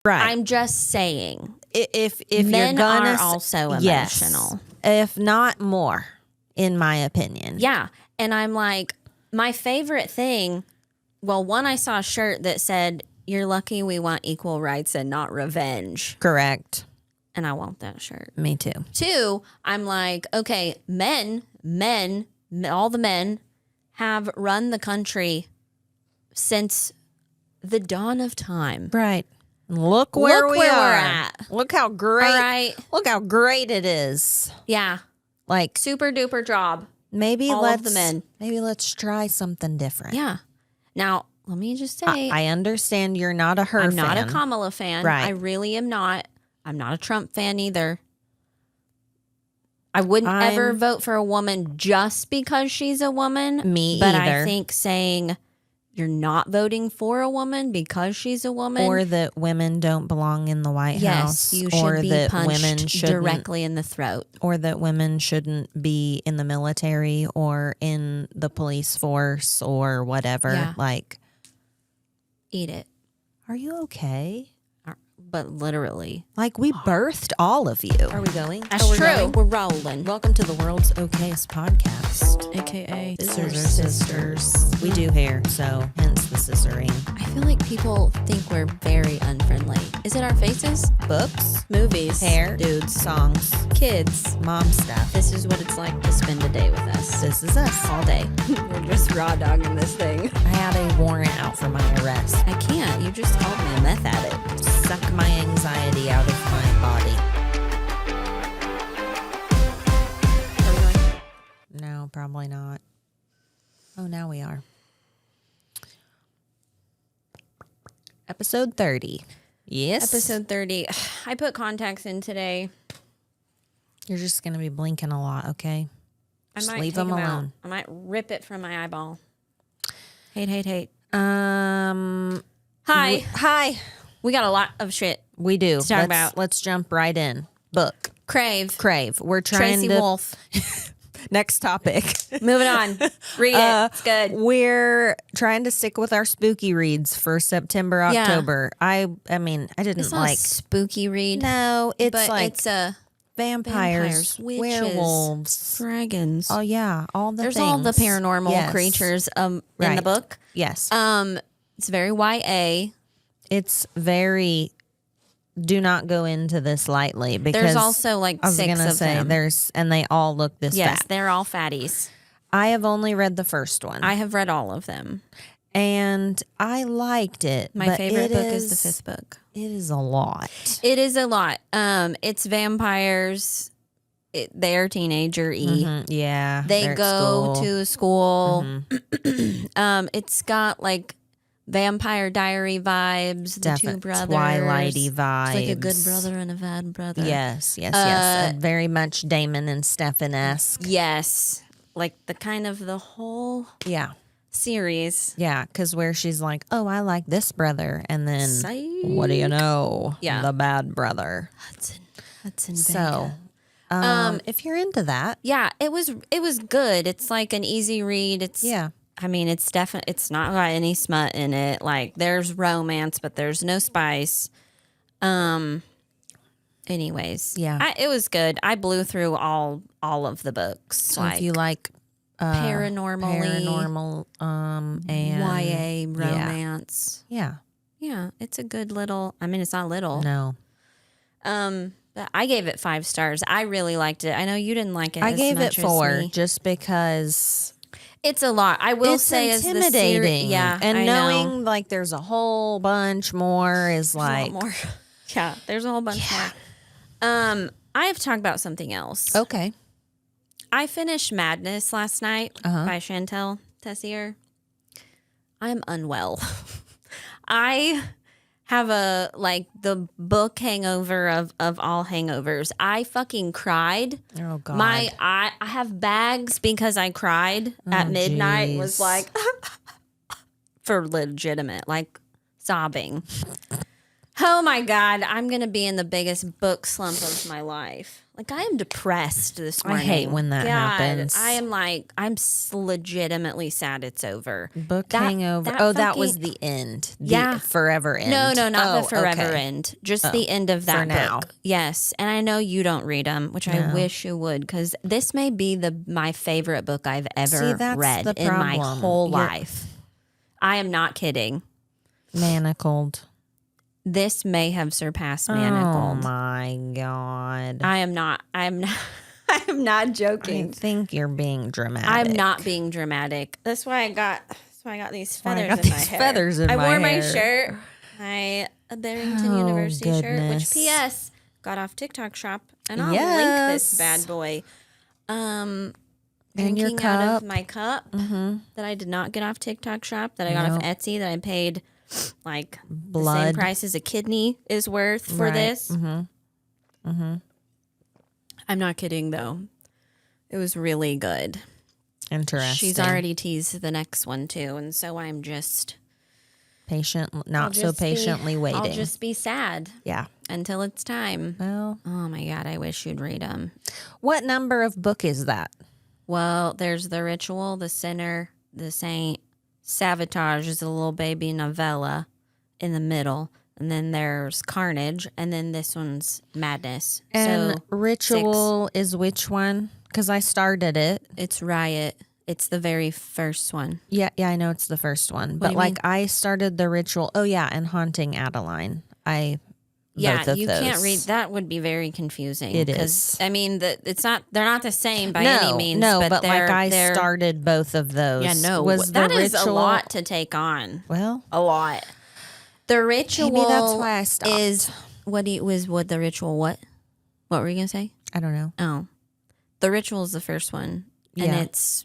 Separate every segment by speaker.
Speaker 1: Right.
Speaker 2: I'm just saying.
Speaker 1: If
Speaker 2: men
Speaker 1: you're gonna
Speaker 2: are also emotional.
Speaker 1: Yes, if not more, in my opinion.
Speaker 2: Yeah. And I'm like, my favorite thing, well, one, I saw a shirt that said, "You're lucky we want equal rights and not revenge."
Speaker 1: Correct.
Speaker 2: And I want that shirt.
Speaker 1: Me too.
Speaker 2: Two, I'm like, okay, men, all the men have run the country since the dawn of time.
Speaker 1: Right. Look where
Speaker 2: we're at.
Speaker 1: Look how great.
Speaker 2: All right.
Speaker 1: Look how great it is.
Speaker 2: Yeah.
Speaker 1: Like,
Speaker 2: Super duper job.
Speaker 1: maybe
Speaker 2: all
Speaker 1: let's
Speaker 2: of the men.
Speaker 1: Maybe let's try something different.
Speaker 2: Yeah. Now, let me just say,
Speaker 1: I understand you're not a her
Speaker 2: I'm
Speaker 1: fan.
Speaker 2: not a Kamala fan.
Speaker 1: Right.
Speaker 2: I really am not. I'm not a Trump fan either. I wouldn't ever vote for a woman just because she's a woman.
Speaker 1: Me
Speaker 2: but
Speaker 1: either.
Speaker 2: I think saying you're not voting for a woman because she's a woman,
Speaker 1: or that women don't belong in the White House,
Speaker 2: you
Speaker 1: or
Speaker 2: should be
Speaker 1: that
Speaker 2: punched
Speaker 1: women shouldn't,
Speaker 2: directly in the throat,
Speaker 1: or that women shouldn't be in the military or in the police force or whatever.
Speaker 2: Yeah.
Speaker 1: Like,
Speaker 2: eat it.
Speaker 1: are you okay?
Speaker 2: But literally,
Speaker 1: Like, we birthed all of you. Are we going?
Speaker 2: that's true.
Speaker 1: Going?
Speaker 2: We're rolling.
Speaker 1: Welcome to the world's okayest podcast,
Speaker 2: AKA
Speaker 1: Scissors or Sisters. We do hair, so hence the scissoring.
Speaker 2: I feel like people think we're very unfriendly. Is it our faces?
Speaker 1: Books,
Speaker 2: Movies,
Speaker 1: hair,
Speaker 2: dudes,
Speaker 1: songs,
Speaker 2: kids.
Speaker 1: mom stuff.
Speaker 2: This is what it's like to spend a day with us.
Speaker 1: This is us.
Speaker 2: All day. We're just raw dogging this thing.
Speaker 1: I had a warrant out for my arrest.
Speaker 2: I can't. You just called me a meth addict.
Speaker 1: Suck my anxiety out of my body. No, probably not. Oh, now we are. Episode 30. Yes.
Speaker 2: Episode 30. I put contacts in today.
Speaker 1: You're just going to be blinking a lot, okay?
Speaker 2: I
Speaker 1: Just
Speaker 2: might
Speaker 1: leave
Speaker 2: take
Speaker 1: them
Speaker 2: out.
Speaker 1: alone.
Speaker 2: I might rip it from my eyeball. Hate. Hi.
Speaker 1: Hi.
Speaker 2: We got a lot of shit.
Speaker 1: We do.
Speaker 2: To talk about.
Speaker 1: Let's jump right in. Book.
Speaker 2: Crave.
Speaker 1: We're trying
Speaker 2: Tracy
Speaker 1: to...
Speaker 2: Wolff.
Speaker 1: Next topic.
Speaker 2: Moving on. Read it. It's good.
Speaker 1: We're trying to stick with our spooky reads for September,
Speaker 2: Yeah.
Speaker 1: October. I mean, I didn't
Speaker 2: It's not
Speaker 1: like...
Speaker 2: a spooky read.
Speaker 1: No, it's
Speaker 2: but
Speaker 1: like
Speaker 2: it's a
Speaker 1: vampires,
Speaker 2: witches,
Speaker 1: werewolves.
Speaker 2: dragons.
Speaker 1: Oh, yeah. All the
Speaker 2: There's
Speaker 1: things.
Speaker 2: all the paranormal
Speaker 1: Yes.
Speaker 2: creatures in
Speaker 1: Right.
Speaker 2: the book.
Speaker 1: Yes.
Speaker 2: It's very YA.
Speaker 1: It's very... Do not go into this lightly because...
Speaker 2: There's also like
Speaker 1: I was
Speaker 2: 6
Speaker 1: gonna
Speaker 2: of
Speaker 1: say,
Speaker 2: them.
Speaker 1: and they all look this
Speaker 2: Yes,
Speaker 1: fat.
Speaker 2: they're all fatties.
Speaker 1: I have only read the first one.
Speaker 2: I have read all of them.
Speaker 1: And I liked it.
Speaker 2: My
Speaker 1: but
Speaker 2: favorite
Speaker 1: it
Speaker 2: book is the 5th book.
Speaker 1: It is a lot.
Speaker 2: It is a lot. It's vampires. They're teenager-y.
Speaker 1: Mhm, yeah.
Speaker 2: They
Speaker 1: they're at
Speaker 2: go
Speaker 1: school.
Speaker 2: to school.
Speaker 1: Mm-hmm.
Speaker 2: It's got like Vampire Diary vibes. The two brothers.
Speaker 1: Twilighty vibes.
Speaker 2: It's like a good brother and a bad brother.
Speaker 1: Yes. Very much Damon and Stefan-esque.
Speaker 2: Yes. Like the kind of the whole
Speaker 1: Yeah.
Speaker 2: series.
Speaker 1: Yeah, because where she's like, oh, I like this brother. And then,
Speaker 2: Psych.
Speaker 1: what do you know?
Speaker 2: Yeah.
Speaker 1: The bad brother.
Speaker 2: Hudson
Speaker 1: So,
Speaker 2: Vega.
Speaker 1: if you're into that.
Speaker 2: Yeah, it was good. It's like an easy read. It's
Speaker 1: Yeah.
Speaker 2: I mean, it's definitely, it's not got any smut in it. Like, there's romance, but there's no spice. Anyways,
Speaker 1: Yeah.
Speaker 2: it was good. I blew through all of the books.
Speaker 1: So if you like
Speaker 2: paranormal,
Speaker 1: and
Speaker 2: YA romance.
Speaker 1: Yeah.
Speaker 2: Yeah, it's a good little. I mean, it's not little.
Speaker 1: No.
Speaker 2: But I gave it 5 stars. I really liked it. I know you didn't like it.
Speaker 1: I
Speaker 2: as
Speaker 1: gave
Speaker 2: much
Speaker 1: it
Speaker 2: as
Speaker 1: 4
Speaker 2: me.
Speaker 1: just because
Speaker 2: It's a lot. I will
Speaker 1: it's
Speaker 2: say, as the
Speaker 1: intimidating.
Speaker 2: yeah,
Speaker 1: and
Speaker 2: I
Speaker 1: knowing
Speaker 2: know.
Speaker 1: like there's a whole bunch more is
Speaker 2: There's a lot
Speaker 1: like
Speaker 2: more. Yeah, there's a whole bunch more. I have talked about something else.
Speaker 1: okay.
Speaker 2: I finished Madness last night by Shantel Tessier. I'm unwell. I have the book hangover of all hangovers. I fucking cried.
Speaker 1: Oh God.
Speaker 2: I have bags because I cried at midnight.
Speaker 1: Geez.
Speaker 2: Was like for legitimate, like sobbing. Oh my God, I'm going to be in the biggest book slump of my life. Like, I am depressed this morning.
Speaker 1: I hate when that happens.
Speaker 2: I am like, legitimately sad it's over.
Speaker 1: Book hangover. That was the end. The forever end.
Speaker 2: No, not the forever end. Just the end of that
Speaker 1: for now.
Speaker 2: book. Yes. And I know you don't read them, which I wish you would, because this may be my favorite book I've ever read in my whole life. I am not kidding.
Speaker 1: Manacled.
Speaker 2: This may have surpassed Manacled.
Speaker 1: Oh my God.
Speaker 2: I am not joking.
Speaker 1: I think you're being dramatic.
Speaker 2: I'm not being dramatic. That's why I got these feathers in my hair. I wore my shirt, my Barrington University shirt, which P.S. got off TikTok shop, and I'll link this bad boy.
Speaker 1: And your
Speaker 2: Drinking
Speaker 1: cup.
Speaker 2: out of my cup that I did not get off TikTok shop, that I got off Etsy, that I paid like the same price as a kidney is worth for this. I'm not kidding though. It was really good.
Speaker 1: Interesting.
Speaker 2: She's already teased the next one too, and so I'm just
Speaker 1: patiently waiting.
Speaker 2: I'll just be sad.
Speaker 1: Yeah.
Speaker 2: Until it's time.
Speaker 1: Well,
Speaker 2: oh my God, I wish you'd read them.
Speaker 1: What number of book is that?
Speaker 2: Well, there's The Ritual, The Sinner, The Saint. Sabotage is a little baby novella in the middle. And then there's Carnage. And then this one's Madness.
Speaker 1: And
Speaker 2: so
Speaker 1: Ritual is which one? Because I started it.
Speaker 2: It's Riot. It's the very first one.
Speaker 1: Yeah, I know it's the first one. But like I started The Ritual. Oh, yeah. And Haunting Adeline. Both of
Speaker 2: you
Speaker 1: those.
Speaker 2: Can't read that. Would be very confusing.
Speaker 1: It is.
Speaker 2: I mean, they're not the same by any means.
Speaker 1: No, but like I started both of those.
Speaker 2: Yeah, no,
Speaker 1: that
Speaker 2: is a lot to take on.
Speaker 1: Well,
Speaker 2: a lot. The Ritual.
Speaker 1: Maybe that's why I stopped.
Speaker 2: Is what The Ritual? What were you gonna say?
Speaker 1: I don't know.
Speaker 2: Oh, The Ritual is the first one, and it's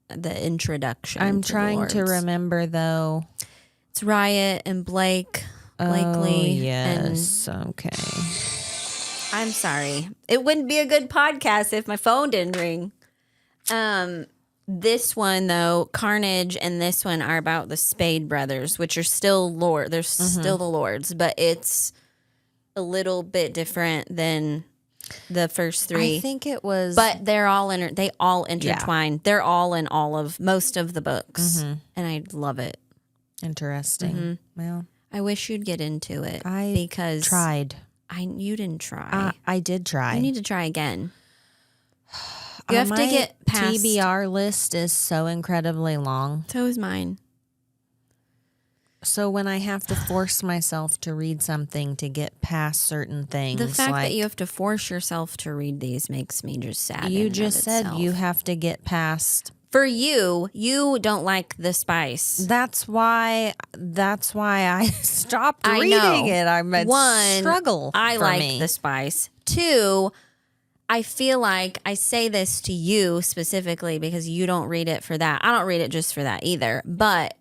Speaker 2: the introduction.
Speaker 1: I'm trying to remember though.
Speaker 2: It's Riot and Blakely.
Speaker 1: Oh, yes. Okay.
Speaker 2: I'm sorry. It wouldn't be a good podcast if my phone didn't ring. This one, though, Carnage and this one are about the Spade brothers, which are still They're still the lords, but it's a little bit different than the first three.
Speaker 1: I think it was.
Speaker 2: But they're all they all intertwine. Yeah. They're all in most of the books. And I love it.
Speaker 1: Interesting. Well,
Speaker 2: I wish you'd get into it.
Speaker 1: Because tried.
Speaker 2: You didn't try.
Speaker 1: I did try.
Speaker 2: You need to try again. You have to get past.
Speaker 1: TBR list is so incredibly long.
Speaker 2: So is mine.
Speaker 1: So when I have to force myself to read something to get past certain things,
Speaker 2: the fact that you have to force yourself to read these makes me just sad.
Speaker 1: You just said you have to get past.
Speaker 2: For you don't like the spice.
Speaker 1: That's why I stopped reading it. I'm a struggle.
Speaker 2: I like the spice. 2, I feel like I say this to you specifically because you don't read it for that. I don't read it just for that either. But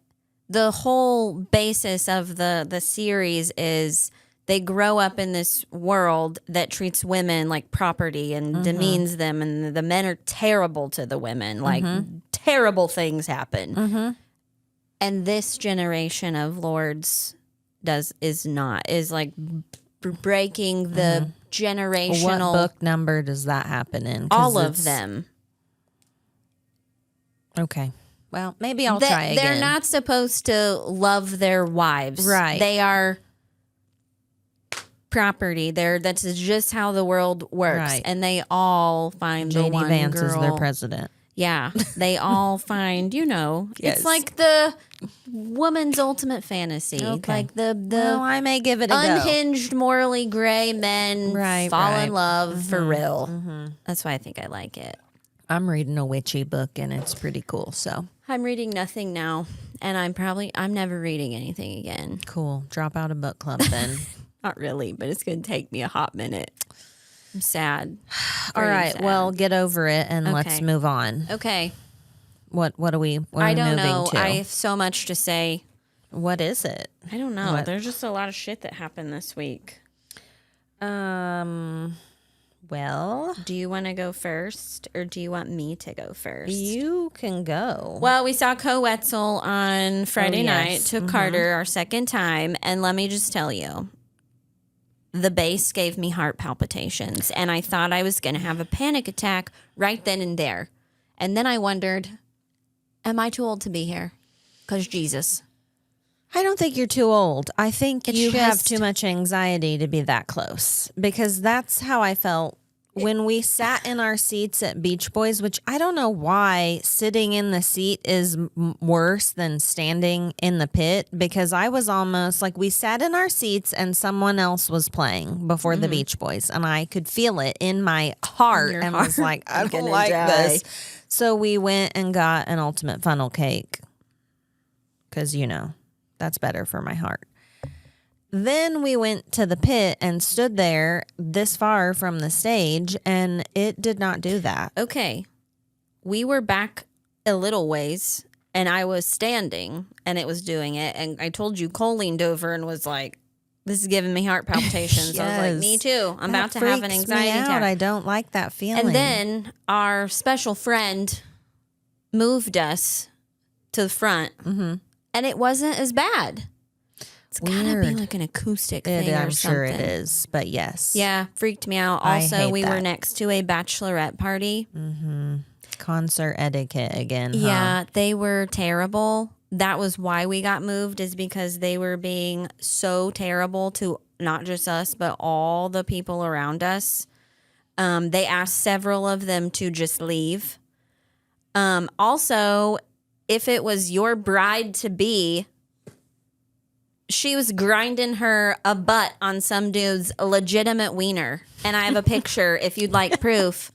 Speaker 2: the whole basis of the series is they grow up in this world that treats women like property and demeans them, and the men are terrible to the women. Like terrible things happen. And this generation of lords is like breaking the generational.
Speaker 1: What book number does that happen in?
Speaker 2: All of them.
Speaker 1: Okay. Well, maybe I'll try again.
Speaker 2: They're not supposed to love their wives.
Speaker 1: Right.
Speaker 2: They are property. That's just how the world works. Right. And they all find the one
Speaker 1: Vance
Speaker 2: girl.
Speaker 1: Is their president.
Speaker 2: Yeah. They all find,
Speaker 1: Yes.
Speaker 2: It's like the woman's ultimate fantasy.
Speaker 1: Okay.
Speaker 2: Like the
Speaker 1: I may give it a
Speaker 2: unhinged, morally gray men fall in love for real. That's why I think I like it.
Speaker 1: I'm reading a witchy book and it's pretty cool. So
Speaker 2: I'm reading nothing now, and I'm never reading anything again.
Speaker 1: Cool. Drop out of book club then.
Speaker 2: Not really, but it's going to take me a hot minute. I'm sad.
Speaker 1: All right. Sad. Well, get over it and let's move on.
Speaker 2: Okay.
Speaker 1: What are we
Speaker 2: I don't
Speaker 1: moving
Speaker 2: know.
Speaker 1: to?
Speaker 2: I have so much to say.
Speaker 1: What is it?
Speaker 2: I don't know. There's just a lot of shit that happened this week.
Speaker 1: Well,
Speaker 2: do you want to go first, or do you want me to go first?
Speaker 1: You can go.
Speaker 2: Well, we saw Co-Wetzel on Friday night, took Carter our second time, and let me just tell you, the bass gave me heart palpitations, and I thought I was going to have a panic attack right then and there. And then I wondered, am I too old to be here? Because Jesus.
Speaker 1: I don't think you're too old. I think
Speaker 2: It's
Speaker 1: you have
Speaker 2: just-
Speaker 1: too much anxiety to be that close, because that's how I felt when we sat in our seats at Beach Boys, which I don't know why sitting in the seat is worse than standing in the pit, because I was almost like, we sat in our seats and someone else was playing before the Beach Boys, and I could feel it in my heart and was like, I don't like this. So we went and got an ultimate funnel cake because, you know, that's better for my heart. Then we went to the pit and stood there this far from the stage, and it did not do that.
Speaker 2: Okay. We were back a little ways, and I was standing, and it was doing it. And I told you, Cole leaned over and was like, this is giving me heart palpitations. I was like, me too. I'm about to have an anxiety attack.
Speaker 1: I don't like that feeling.
Speaker 2: And then our special friend moved us to the front, and it wasn't as bad. It's gotta be like an acoustic thing or
Speaker 1: I'm
Speaker 2: something.
Speaker 1: sure it is, but yes.
Speaker 2: Yeah, freaked me out.
Speaker 1: I
Speaker 2: Also,
Speaker 1: hate
Speaker 2: we were
Speaker 1: that.
Speaker 2: next to a bachelorette party.
Speaker 1: Concert etiquette again. Huh?
Speaker 2: Yeah, they were terrible. That was why we got moved, is because they were being so terrible to not just us, but all the people around us. They asked several of them to just leave. Also, if it was your bride-to-be, she was grinding a butt on some dude's legitimate wiener. And I have a picture if you'd like proof.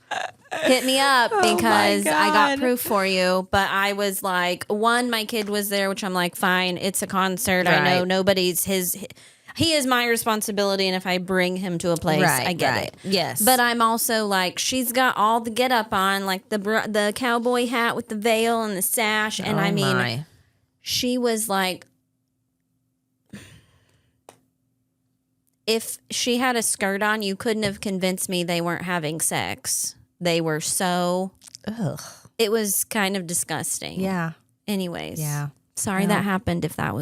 Speaker 2: Hit me up because I got proof for you. But I was like, one, my kid was there, which I'm like, fine, it's a concert. I know nobody's he is my responsibility. And if I bring him to a place, I get it.
Speaker 1: Yes.
Speaker 2: But I'm also like, she's got all the get up on, like the cowboy hat with the veil and the sash. And I mean, she was like, if she had a skirt on, you couldn't have convinced me they weren't having sex. They were so...
Speaker 1: Ugh.
Speaker 2: It was kind of disgusting.
Speaker 1: Yeah.
Speaker 2: Anyways.
Speaker 1: Yeah.
Speaker 2: Sorry that happened if that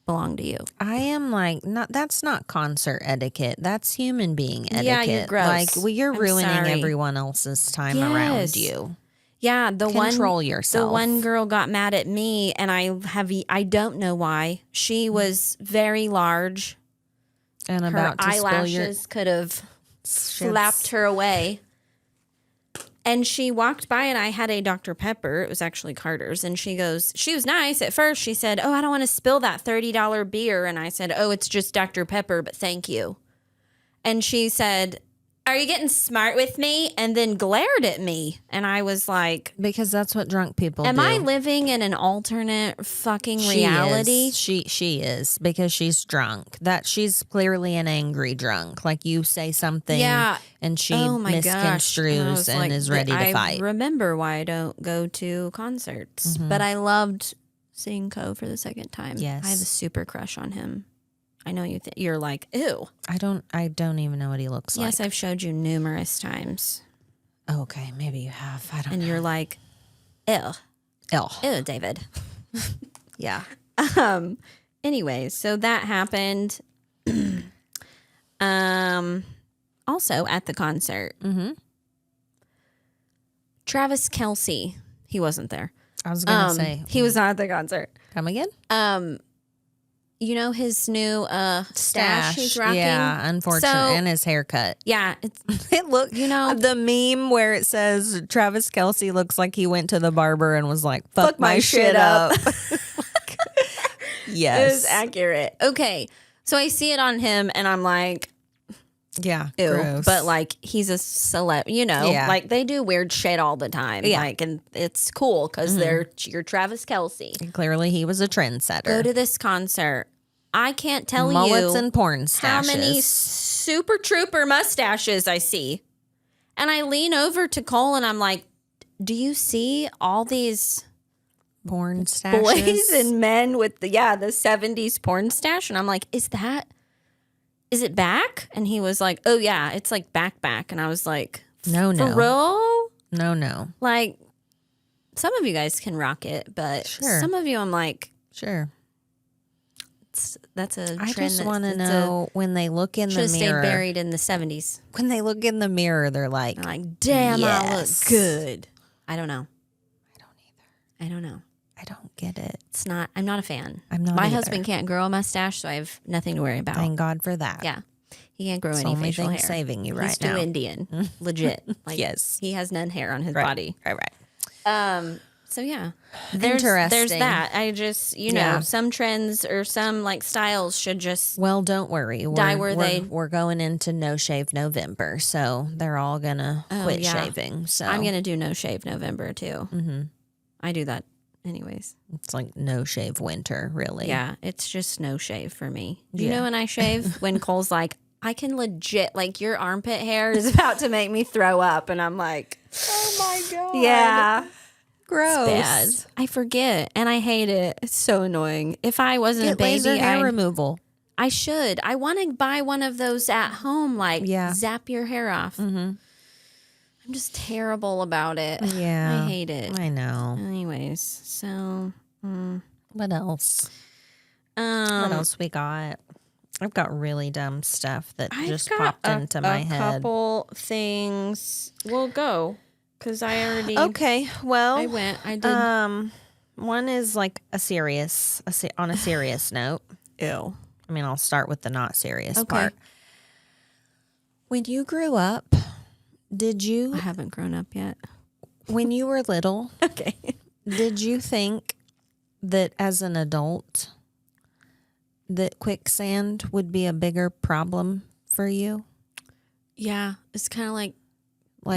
Speaker 2: belonged to you.
Speaker 1: I am like, that's not concert etiquette. That's human being etiquette.
Speaker 2: Yeah, you're gross.
Speaker 1: Like, you're
Speaker 2: I'm
Speaker 1: ruining
Speaker 2: sorry.
Speaker 1: everyone else's time
Speaker 2: Yes.
Speaker 1: around you.
Speaker 2: Yeah,
Speaker 1: Control yourself.
Speaker 2: The one girl got mad at me, and I don't know why. She was very large.
Speaker 1: And
Speaker 2: Her
Speaker 1: about to
Speaker 2: eyelashes could have slapped her away. And she walked by, and I had a Dr. Pepper. It was actually Carter's. And she was nice at first. She said, oh, I don't want to spill that $30 beer. And I said, oh, it's just Dr. Pepper, but thank you. And she said, are you getting smart with me? And then glared at me. And I was like,
Speaker 1: because that's what drunk people do.
Speaker 2: am I living in an alternate fucking reality?
Speaker 1: She is, because she's drunk. That she's clearly an angry drunk. Like, you say something and she misconstrues and is ready to fight.
Speaker 2: I remember why I don't go to concerts. But I loved seeing Co for the second time.
Speaker 1: Yes.
Speaker 2: I have a super crush on him. I know you're like, ew.
Speaker 1: I don't even know what he looks like.
Speaker 2: Yes, I've showed you numerous times.
Speaker 1: Okay, maybe you have. I don't know.
Speaker 2: And you're like, ew. Ew, David.
Speaker 1: Yeah.
Speaker 2: Anyways, so that happened. Also at the concert. Travis Kelce, he wasn't there.
Speaker 1: I was going to say.
Speaker 2: He was not at the concert.
Speaker 1: Come again?
Speaker 2: You know his new stash he's rocking?
Speaker 1: Yeah, unfortunate. And his haircut.
Speaker 2: Yeah.
Speaker 1: It look, the meme where it says Travis Kelce looks like he went to the barber and was like, fuck my shit up. Yes.
Speaker 2: It was accurate. Okay. So I see it on him and I'm like,
Speaker 1: yeah,
Speaker 2: ew.
Speaker 1: gross.
Speaker 2: But like, he's a celeb, like they do weird shit all the time.
Speaker 1: Yeah.
Speaker 2: Like, and it's cool because you're Travis Kelce.
Speaker 1: And clearly he was a trendsetter.
Speaker 2: Go to this concert. I can't tell
Speaker 1: Mullets
Speaker 2: you
Speaker 1: and porn stashes.
Speaker 2: how many Super Trooper mustaches I see. And I lean over to Cole and I'm like, do you see all these
Speaker 1: porn stashes?
Speaker 2: boys and men with the 70s porn stash? And I'm like, is it back? And he was like, oh yeah, it's like back. And I was like,
Speaker 1: no.
Speaker 2: For real?
Speaker 1: No.
Speaker 2: Like, some of you guys can rock it, but some of you I'm like,
Speaker 1: sure.
Speaker 2: That's a
Speaker 1: I
Speaker 2: trend.
Speaker 1: just want to know when they look in the
Speaker 2: should have stayed
Speaker 1: mirror.
Speaker 2: buried in the 70s.
Speaker 1: When they look in the mirror, they're like,
Speaker 2: damn, I look
Speaker 1: yes.
Speaker 2: good. I don't know.
Speaker 1: I don't either.
Speaker 2: I don't know.
Speaker 1: I don't get it.
Speaker 2: I'm not a fan.
Speaker 1: I'm not
Speaker 2: My
Speaker 1: either.
Speaker 2: husband can't grow a mustache, so I have nothing to worry about.
Speaker 1: Thank God for that.
Speaker 2: Yeah. He can't grow
Speaker 1: It's
Speaker 2: any
Speaker 1: the only
Speaker 2: facial
Speaker 1: thing
Speaker 2: hair.
Speaker 1: saving you
Speaker 2: He's
Speaker 1: right
Speaker 2: too
Speaker 1: now.
Speaker 2: Indian. Legit. Like,
Speaker 1: Yes.
Speaker 2: He has none hair on his
Speaker 1: Right.
Speaker 2: body.
Speaker 1: Right.
Speaker 2: So yeah.
Speaker 1: Interesting.
Speaker 2: There's that. I just,
Speaker 1: Yeah.
Speaker 2: some trends or some like styles should just
Speaker 1: Well, don't worry. We're going into No Shave November, so they're all gonna quit
Speaker 2: yeah.
Speaker 1: shaving. So
Speaker 2: I'm gonna do No Shave November too. Mm-hmm. I do that anyways.
Speaker 1: it's like No Shave Winter, really.
Speaker 2: Yeah, it's just no shave for me. Do you
Speaker 1: Yeah.
Speaker 2: know when I shave? When Cole's like, I can legit, like, your armpit hair is about to make me throw up. And I'm like,
Speaker 1: Oh my God.
Speaker 2: yeah,
Speaker 1: Gross.
Speaker 2: bad. I forget and I hate it. It's so annoying. If I wasn't a
Speaker 1: Get
Speaker 2: baby,
Speaker 1: laser hair removal.
Speaker 2: I should. I want to buy one of those at home, like zap your hair off. Mm-hmm. I'm just terrible about it.
Speaker 1: Yeah.
Speaker 2: I hate it.
Speaker 1: I know.
Speaker 2: Anyways, so
Speaker 1: What else? What else we got? I've got really dumb stuff that just popped into my head.
Speaker 2: A couple things. We'll go because I already.
Speaker 1: Okay, well,
Speaker 2: I went. I did.
Speaker 1: One is like on a serious note.
Speaker 2: Ew.
Speaker 1: I mean, I'll start with the not serious
Speaker 2: Okay.
Speaker 1: part. When you grew up, did
Speaker 2: I
Speaker 1: you,
Speaker 2: haven't grown up yet.
Speaker 1: when you were little,
Speaker 2: Okay.
Speaker 1: did you think that as an adult that quicksand would be a bigger problem for you?
Speaker 2: Yeah, it's kind of like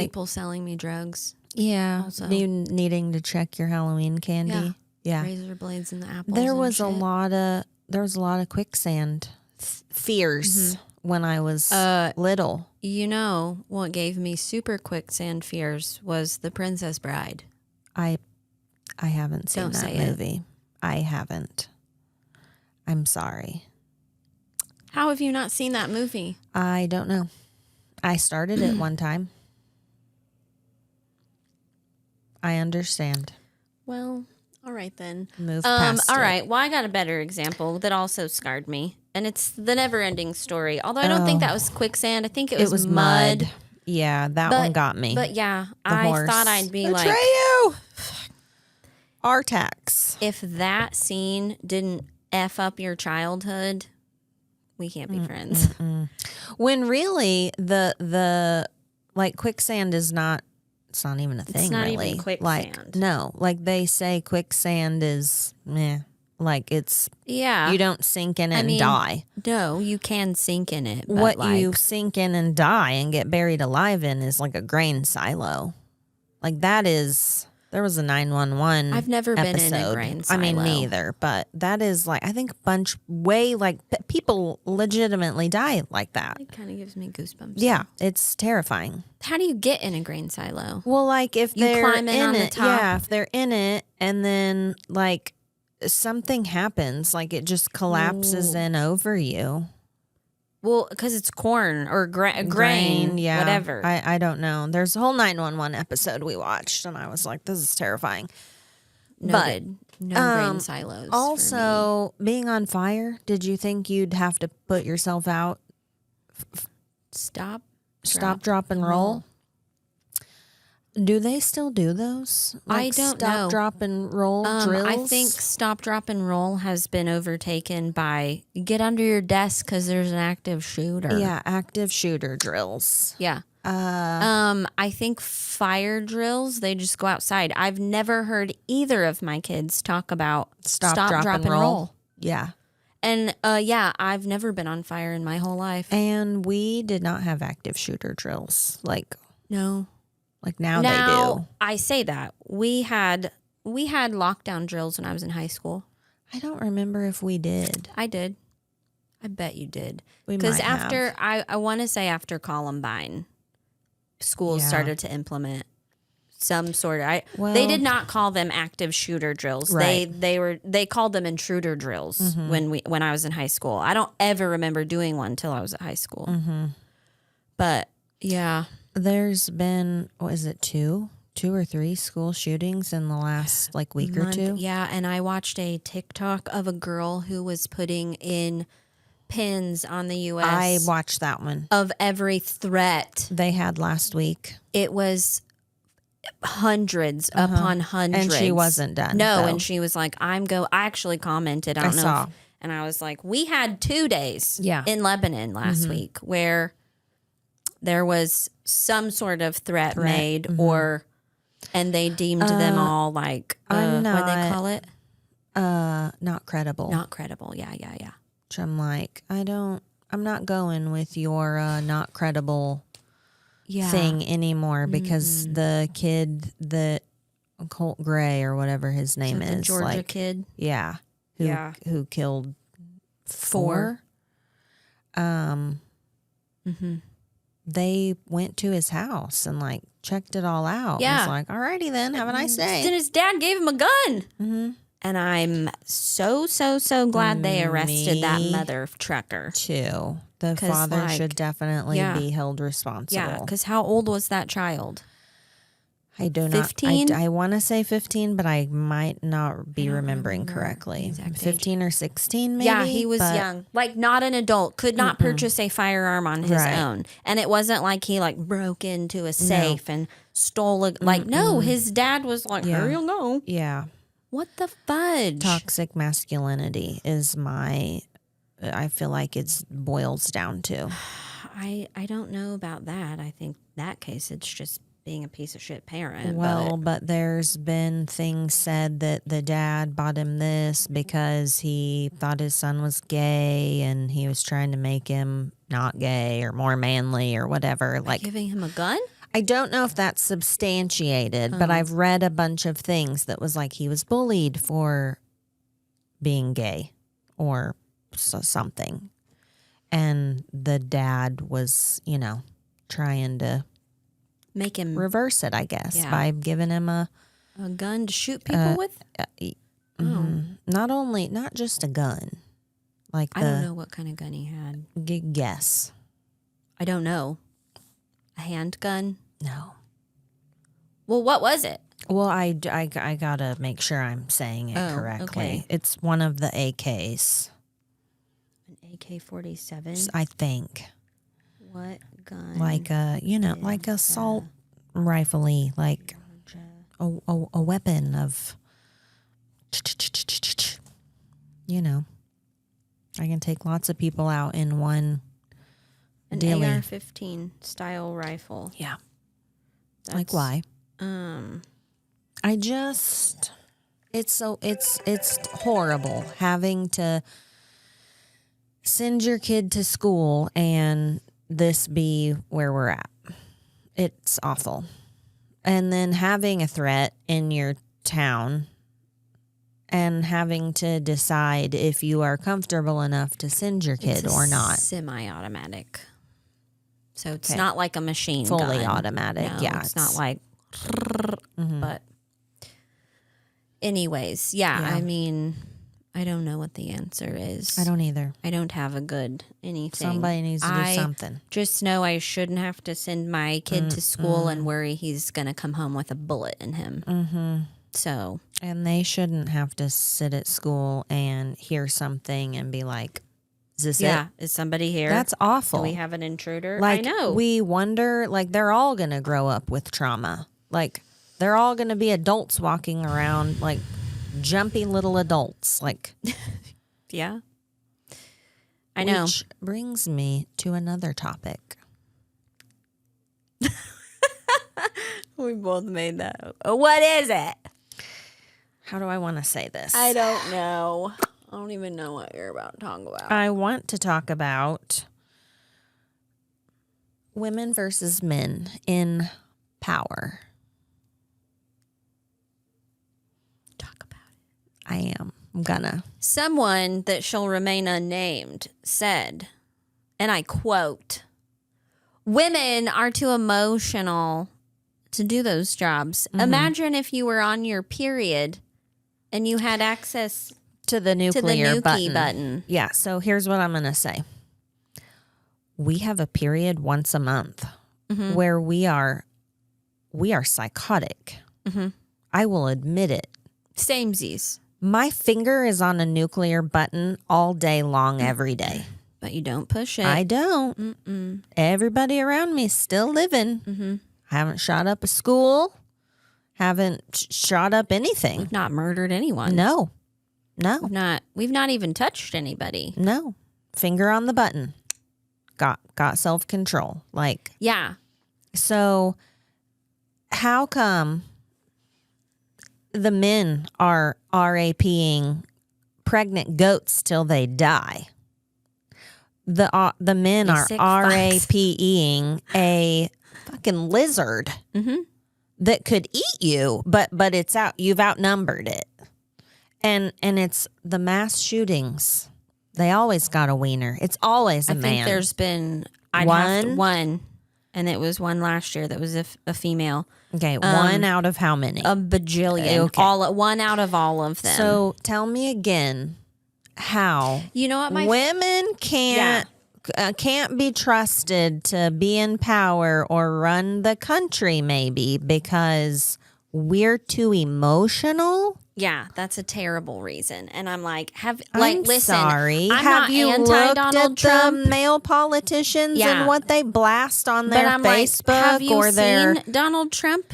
Speaker 2: people selling me drugs.
Speaker 1: Yeah.
Speaker 2: Also.
Speaker 1: You needing to check your Halloween candy. Yeah.
Speaker 2: Razor blades in the apples.
Speaker 1: There
Speaker 2: and
Speaker 1: was
Speaker 2: shit.
Speaker 1: a lot of quicksand fears when I was little.
Speaker 2: You know what gave me super quicksand fears was The Princess Bride.
Speaker 1: I haven't seen
Speaker 2: Don't
Speaker 1: that
Speaker 2: say it.
Speaker 1: movie. I haven't. I'm sorry.
Speaker 2: How have you not seen that movie?
Speaker 1: I don't know. I started it one time. I understand.
Speaker 2: Well, all right then.
Speaker 1: Move past
Speaker 2: all
Speaker 1: it.
Speaker 2: right. Well, I got a better example that also scarred me, and it's the never-ending story. Although I don't think that was quicksand. I think it was mud.
Speaker 1: Yeah, that one got me.
Speaker 2: But yeah,
Speaker 1: The
Speaker 2: I
Speaker 1: horse.
Speaker 2: thought I'd be
Speaker 1: Betray
Speaker 2: like,
Speaker 1: you. Artax.
Speaker 2: if that scene didn't F up your childhood, we can't be friends.
Speaker 1: When really the like quicksand is not. It's not even a thing.
Speaker 2: It's not
Speaker 1: really.
Speaker 2: even quicksand.
Speaker 1: Like no, like they say quicksand is meh. Like it's
Speaker 2: Yeah.
Speaker 1: you don't sink in it and die.
Speaker 2: No, you can sink in it. But
Speaker 1: What
Speaker 2: like,
Speaker 1: you sink in and die and get buried alive in is like a grain silo. Like that is. There was a 911.
Speaker 2: I've never been in a
Speaker 1: episode.
Speaker 2: grain
Speaker 1: I mean,
Speaker 2: silo.
Speaker 1: neither. But that is like I think people legitimately die like that.
Speaker 2: It kind of gives me goosebumps.
Speaker 1: Yeah, it's terrifying.
Speaker 2: How do you get in a grain silo?
Speaker 1: Well, like if
Speaker 2: You
Speaker 1: they're
Speaker 2: climb in on the
Speaker 1: it,
Speaker 2: top?
Speaker 1: yeah, if they're in it and then like something happens, like it just collapses in over you.
Speaker 2: Well, because it's corn or grain,
Speaker 1: yeah,
Speaker 2: whatever.
Speaker 1: I don't know. There's a whole 911 episode we watched, and I was like, this is terrifying.
Speaker 2: Noted. No grain silos. for me.
Speaker 1: Also, being on fire, did you think you'd have to put yourself out?
Speaker 2: stop,
Speaker 1: Drop, and roll? Do they still do those?
Speaker 2: I don't
Speaker 1: stop,
Speaker 2: know.
Speaker 1: drop, and roll drills?
Speaker 2: I think stop, drop, and roll has been overtaken by get under your desk because there's an active shooter.
Speaker 1: Yeah, active shooter drills.
Speaker 2: Yeah. I think fire drills, they just go outside. I've never heard either of my kids talk about
Speaker 1: Stop, drop, and roll. Yeah.
Speaker 2: And yeah, I've never been on fire in my whole life.
Speaker 1: And we did not have active shooter drills.
Speaker 2: No.
Speaker 1: Like now they do.
Speaker 2: I say that. We had lockdown drills when I was in high school.
Speaker 1: I don't remember if we did.
Speaker 2: I did. I bet you did.
Speaker 1: We
Speaker 2: Because
Speaker 1: might
Speaker 2: after
Speaker 1: have.
Speaker 2: I want to say after Columbine, schools
Speaker 1: Yeah.
Speaker 2: started to implement some sort of
Speaker 1: Well-
Speaker 2: they did not call them active shooter drills.
Speaker 1: Right.
Speaker 2: They called them intruder drills when I was in high school. I don't ever remember doing one until I was at high school. But yeah.
Speaker 1: There's been, what is it, two 2 or 3 school shootings in the last like week or two.
Speaker 2: Yeah, and I watched a TikTok of a girl who was putting in pins on the U.S.
Speaker 1: I watched that one.
Speaker 2: Of every threat
Speaker 1: They had last week.
Speaker 2: It was hundreds upon hundreds.
Speaker 1: And she wasn't done.
Speaker 2: No,
Speaker 1: though.
Speaker 2: and she was like, I actually commented. I don't know. And I was like, we had 2 days in Lebanon last week where there was some sort of threat made and they deemed them all like, what do they call it?
Speaker 1: Not credible.
Speaker 2: Not credible. Yeah.
Speaker 1: Which I'm like, I'm not going with your not credible thing anymore because the kid that Colt Gray or whatever his name is,
Speaker 2: the Georgia
Speaker 1: like,
Speaker 2: kid.
Speaker 1: Yeah. Who killed 4. They went to his house and like checked it all out.
Speaker 2: Yeah.
Speaker 1: Was like, alrighty then, have a nice day.
Speaker 2: Then his dad gave him a gun. And I'm so glad they arrested that mother trucker.
Speaker 1: Too. The father should definitely be held responsible.
Speaker 2: Yeah, because how old was that child?
Speaker 1: I do
Speaker 2: 15?
Speaker 1: not. I want to say 15, but I might not be remembering correctly. 15 or 16, maybe.
Speaker 2: Yeah, he was young, like not an adult. Could not purchase a firearm on his own, and it wasn't like he like broke into a safe and stole a No, his dad was like, "Here you go."
Speaker 1: Yeah.
Speaker 2: What the fudge?
Speaker 1: Toxic masculinity is I feel like it boils down to.
Speaker 2: I don't know about that. I think that case it's just being a piece of shit parent.
Speaker 1: Well, but there's been things said that the dad bought him this because he thought his son was gay and he was trying to make him not gay or more manly or whatever.
Speaker 2: Like giving him a gun?
Speaker 1: I don't know if that's substantiated, but I've read a bunch of things that was like he was bullied for being gay or something. And the dad was, trying to
Speaker 2: make him
Speaker 1: reverse it, I guess, by giving him a
Speaker 2: gun to shoot people with.
Speaker 1: Not just a gun. Like
Speaker 2: I don't know what kind of gun he had.
Speaker 1: Guess.
Speaker 2: I don't know. A handgun?
Speaker 1: No.
Speaker 2: Well, what was it?
Speaker 1: Well, I gotta make sure I'm saying it correctly.
Speaker 2: Okay.
Speaker 1: It's one of the AKs.
Speaker 2: An AK-47?
Speaker 1: I think.
Speaker 2: What gun?
Speaker 1: Like like assault rifle-y, like a weapon of, I can take lots of people out in one.
Speaker 2: An AR-15 style rifle.
Speaker 1: Yeah. Like why? It's horrible having to send your kid to school and this be where we're at. It's awful. And then having a threat in your town and having to decide if you are comfortable enough to send your kid or not.
Speaker 2: Semi-automatic. So it's not like a machine
Speaker 1: fully
Speaker 2: gun.
Speaker 1: automatic.
Speaker 2: No,
Speaker 1: yeah.
Speaker 2: It's not like, but anyways, I mean, I don't know what the answer is.
Speaker 1: I don't either.
Speaker 2: I don't have a good anything.
Speaker 1: Somebody needs to do something.
Speaker 2: Just know I shouldn't have to send my kid to school and worry he's going to come home with a bullet in him. So.
Speaker 1: And they shouldn't have to sit at school and hear something and be like, is this it?
Speaker 2: Is somebody here?
Speaker 1: That's awful.
Speaker 2: Do we have an intruder?
Speaker 1: Like,
Speaker 2: I know.
Speaker 1: We wonder, like, they're all going to grow up with trauma. Like, they're all going to be adults walking around, like, jumpy little adults. Like,
Speaker 2: yeah. I know.
Speaker 1: Which brings me to another topic.
Speaker 2: We both made that. What is it?
Speaker 1: How do I want to say this?
Speaker 2: I don't know. I don't even know what you're about to talk about.
Speaker 1: I want to talk about women versus men in power.
Speaker 2: Talk about it.
Speaker 1: I am. I'm gonna.
Speaker 2: Someone that shall remain unnamed said, and I quote, "Women are too emotional to do those jobs. Imagine if you were on your period and you had access
Speaker 1: to the nuclear
Speaker 2: button.
Speaker 1: Yeah, so here's what I'm going to say. We have a period once a month where we are we are psychotic. I will admit it.
Speaker 2: Samesies.
Speaker 1: My finger is on a nuclear button all day long, every day.
Speaker 2: But you don't push it.
Speaker 1: I don't. Everybody around me is still living. Haven't shot up a school. Haven't shot up anything.
Speaker 2: We've not murdered anyone.
Speaker 1: No.
Speaker 2: We've not even touched anybody.
Speaker 1: No. Finger on the button. Got self-control. Like,
Speaker 2: yeah.
Speaker 1: So how come the men are RAPing pregnant goats till they die? The men are RAPing a fucking lizard that could eat you, but it's out. You've outnumbered it, and it's the mass shootings. They always got a wiener. It's always a man.
Speaker 2: I think there's been one, and it was one last year that was a female.
Speaker 1: Okay, one out of how many?
Speaker 2: A bajillion.
Speaker 1: Okay.
Speaker 2: One out of all of them.
Speaker 1: So tell me again how
Speaker 2: you know what
Speaker 1: women can't be trusted to be in power or run the country, maybe because we're too emotional.
Speaker 2: Yeah, that's a terrible reason. And I'm like,
Speaker 1: listen, sorry.
Speaker 2: I'm
Speaker 1: have
Speaker 2: not
Speaker 1: you
Speaker 2: anti-Donald
Speaker 1: looked at
Speaker 2: Trump.
Speaker 1: the male politicians and what they blast on their Facebook
Speaker 2: have you
Speaker 1: or their
Speaker 2: seen Donald Trump?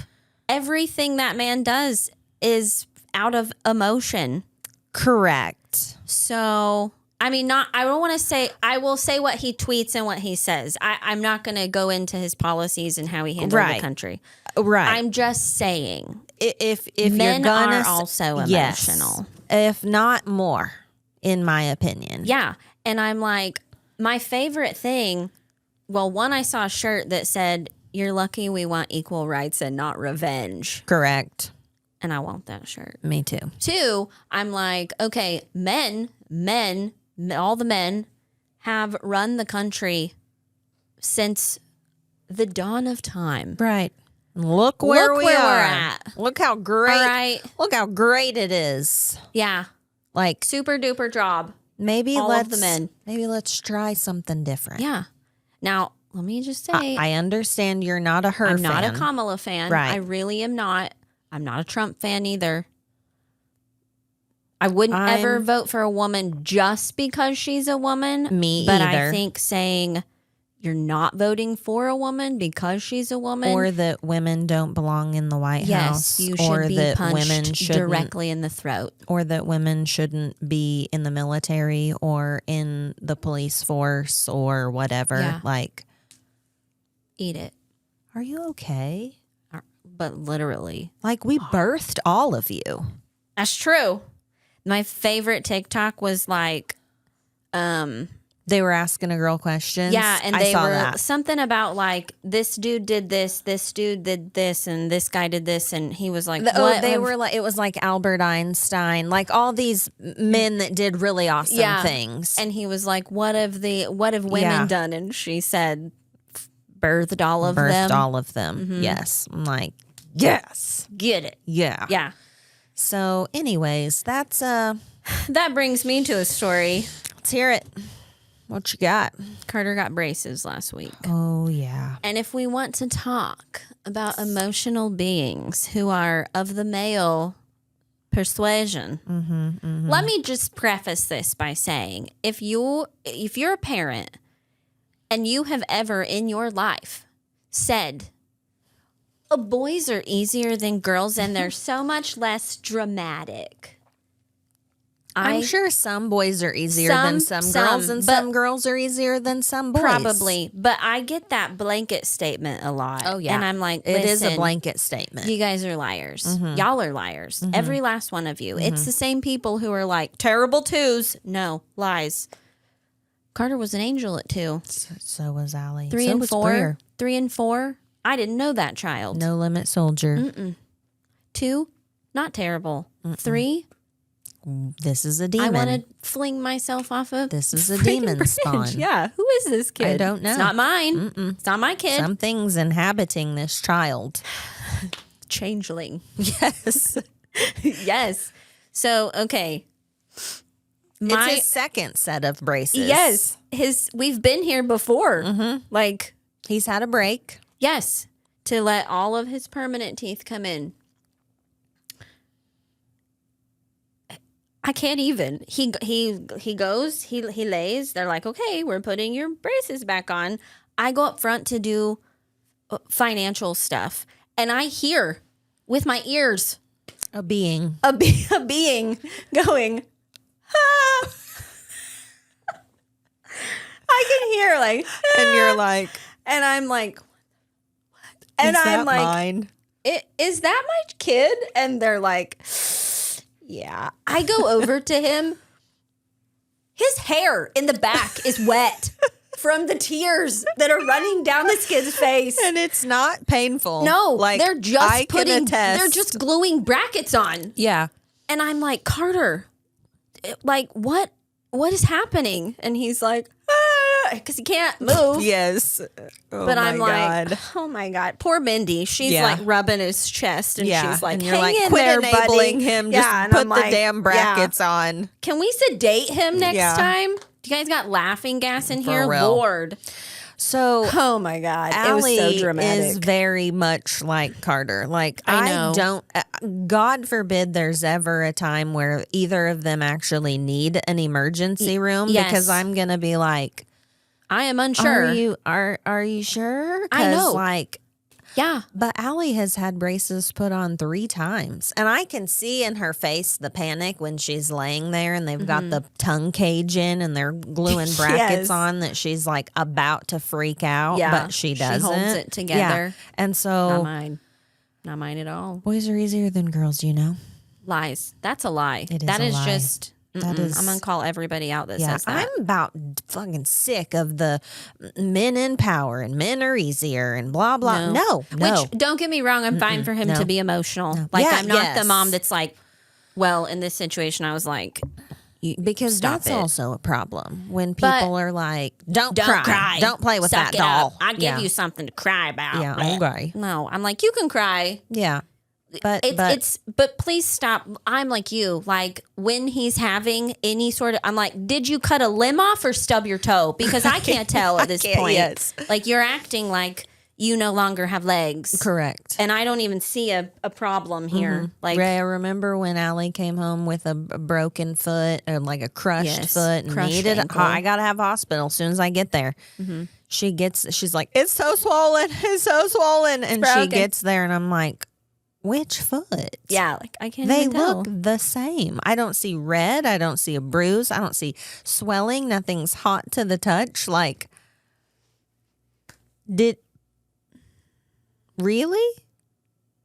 Speaker 2: Everything that man does is out of emotion.
Speaker 1: Correct.
Speaker 2: So, I mean, I don't want to say, I will say what he tweets and what he says. I'm not going to go into his policies and how he handles the country.
Speaker 1: Right.
Speaker 2: I'm just saying.
Speaker 1: If
Speaker 2: men
Speaker 1: you're gonna
Speaker 2: are also emotional.
Speaker 1: If not more, in my opinion.
Speaker 2: Yeah. And I'm like, my favorite thing, well, one, I saw a shirt that said, "You're lucky we want equal rights and not revenge."
Speaker 1: Correct.
Speaker 2: And I want that shirt.
Speaker 1: Me too.
Speaker 2: Two, I'm like, okay, men, all the men have run the country since the dawn of time.
Speaker 1: Right. Look where we're
Speaker 2: at.
Speaker 1: Look how great.
Speaker 2: All right.
Speaker 1: Look how great it is.
Speaker 2: Yeah.
Speaker 1: Like
Speaker 2: super duper job.
Speaker 1: Maybe
Speaker 2: all of the men.
Speaker 1: Maybe let's try something different.
Speaker 2: Yeah. Now, let me just say,
Speaker 1: I understand you're not a her
Speaker 2: I'm
Speaker 1: fan.
Speaker 2: not a Kamala fan.
Speaker 1: Right.
Speaker 2: I really am not. I'm not a Trump fan either. I wouldn't ever vote for a woman just because she's a woman.
Speaker 1: Me
Speaker 2: but
Speaker 1: either.
Speaker 2: I think saying you're not voting for a woman because she's a woman,
Speaker 1: or that women don't belong in the White House,
Speaker 2: you
Speaker 1: or
Speaker 2: should be
Speaker 1: that
Speaker 2: punched
Speaker 1: women
Speaker 2: directly in the throat,
Speaker 1: or that women shouldn't be in the military or in the police force or whatever.
Speaker 2: Yeah.
Speaker 1: Like,
Speaker 2: eat it.
Speaker 1: Are you okay?
Speaker 2: But literally,
Speaker 1: like, we birthed all of you.
Speaker 2: That's true. My favorite TikTok was like,
Speaker 1: they were asking a girl questions.
Speaker 2: Yeah, and
Speaker 1: I
Speaker 2: they
Speaker 1: saw
Speaker 2: were
Speaker 1: that.
Speaker 2: something about like, this dude did this dude did this, and this guy did this, and he was like, what?
Speaker 1: They were like, it was like Albert Einstein, like all these men that did really awesome things.
Speaker 2: And he was like, what have women done? And she said, birthed all of them.
Speaker 1: Birthed all of them. Mm-hmm. Yes. I'm like, yes.
Speaker 2: Get it.
Speaker 1: Yeah.
Speaker 2: Yeah.
Speaker 1: So anyways, that's
Speaker 2: that brings me to a story.
Speaker 1: Let's hear it. What you got?
Speaker 2: Carter got braces last week.
Speaker 1: Oh, yeah.
Speaker 2: And if we want to talk about emotional beings who are of the male persuasion, let me just preface this by saying, if you're a parent and you have ever in your life said, boys are easier than girls and they're so much less dramatic.
Speaker 1: I'm sure some boys are easier than some girls, and some girls are easier than some boys.
Speaker 2: Probably. But I get that blanket statement a lot.
Speaker 1: Oh, yeah.
Speaker 2: And I'm like,
Speaker 1: it is a blanket statement.
Speaker 2: You guys are liars. Y'all are liars. Every last one of you. It's the same people who are like, terrible twos. No, lies. Carter was an angel at 2.
Speaker 1: So was Allie.
Speaker 2: 3 and 4. 3 and 4. I didn't know that child.
Speaker 1: No limit soldier.
Speaker 2: 2, not terrible. 3,
Speaker 1: this is a demon.
Speaker 2: I want to fling myself off of.
Speaker 1: This is a demon spawn.
Speaker 2: Yeah, who is this kid?
Speaker 1: I don't know.
Speaker 2: It's not mine. It's not my kid.
Speaker 1: Something's inhabiting this child.
Speaker 2: Changeling.
Speaker 1: Yes.
Speaker 2: Yes. So, okay.
Speaker 1: It's his second set of braces.
Speaker 2: Yes. We've been here before. Like,
Speaker 1: he's had a break.
Speaker 2: yes. to let all of his permanent teeth come in. I can't even. He goes, he lays. They're like, okay, we're putting your braces back on. I go up front to do financial stuff, and I hear with my ears
Speaker 1: a being
Speaker 2: going, ah. I can hear like,
Speaker 1: and you're like,
Speaker 2: and I'm like, what? And I'm like,
Speaker 1: mine?
Speaker 2: Is that my kid? And they're like, yeah. I go over to him. His hair in the back is wet from the tears that are running down this kid's face.
Speaker 1: And it's not painful.
Speaker 2: No,
Speaker 1: like
Speaker 2: they're just
Speaker 1: they're
Speaker 2: just gluing brackets on.
Speaker 1: Yeah.
Speaker 2: And I'm like, Carter, like, what is happening? And he's like, because he can't move.
Speaker 1: Yes. Oh,
Speaker 2: but I'm
Speaker 1: God.
Speaker 2: like, oh my God. Poor Mindy. She's like rubbing his chest, and she's like,
Speaker 1: and you're
Speaker 2: hang
Speaker 1: like,
Speaker 2: in
Speaker 1: quit
Speaker 2: there,
Speaker 1: enabling
Speaker 2: buddy.
Speaker 1: him. Just put the damn brackets on.
Speaker 2: Can we sedate him next time? You guys got laughing gas in here?
Speaker 1: Real.
Speaker 2: Lord.
Speaker 1: So,
Speaker 2: oh my God.
Speaker 1: Allie
Speaker 2: it was so dramatic.
Speaker 1: is very much like Carter. Like,
Speaker 2: I know.
Speaker 1: don't, God forbid there's ever a time where either of them actually need an emergency room, because I'm going to be like,
Speaker 2: I am unsure.
Speaker 1: Are you sure?
Speaker 2: I know.
Speaker 1: Like,
Speaker 2: yeah.
Speaker 1: But Allie has had braces put on 3 times. And I can see in her face the panic when she's laying there and they've got the tongue cage in and they're gluing brackets on, that she's like about to freak out, but she doesn't.
Speaker 2: She holds it together.
Speaker 1: Yeah. And so.
Speaker 2: Not mine at all.
Speaker 1: Boys are easier than girls, you know?
Speaker 2: Lies. That's a lie.
Speaker 1: It is
Speaker 2: that
Speaker 1: a
Speaker 2: is
Speaker 1: lie.
Speaker 2: Just.
Speaker 1: That is,
Speaker 2: I'm gonna call everybody out that says that.
Speaker 1: I'm about fucking sick of the men in power and men are easier and blah blah. No.
Speaker 2: Which, don't get me wrong, I'm fine for him to be emotional.
Speaker 1: No.
Speaker 2: Like, I'm not the mom that's like, well, in this situation, I was like,
Speaker 1: because that's also a problem when people are like, don't cry, don't play with
Speaker 2: Suck
Speaker 1: that
Speaker 2: it
Speaker 1: doll.
Speaker 2: Up. I give you something to cry about.
Speaker 1: Yeah, okay.
Speaker 2: No, I'm like, you can cry.
Speaker 1: Yeah. But
Speaker 2: please stop. I'm like you. Like, when he's having any sort of, I'm like, did you cut a limb off or stub your toe? Because I can't tell at this point.
Speaker 1: Yes.
Speaker 2: Like, you're acting like you no longer have legs.
Speaker 1: Correct.
Speaker 2: And I don't even see a problem here. Like,
Speaker 1: Ray, I remember when Allie came home with a broken foot or like a crushed foot and needed I got to have hospital as soon as I get there. She's like, it's so swollen. It's so swollen. And she gets there and I'm like, which foot?
Speaker 2: Yeah, like, I can't
Speaker 1: They
Speaker 2: even tell.
Speaker 1: look the same. I don't see red. I don't see a bruise. I don't see swelling. Nothing's hot to the touch. Like, really?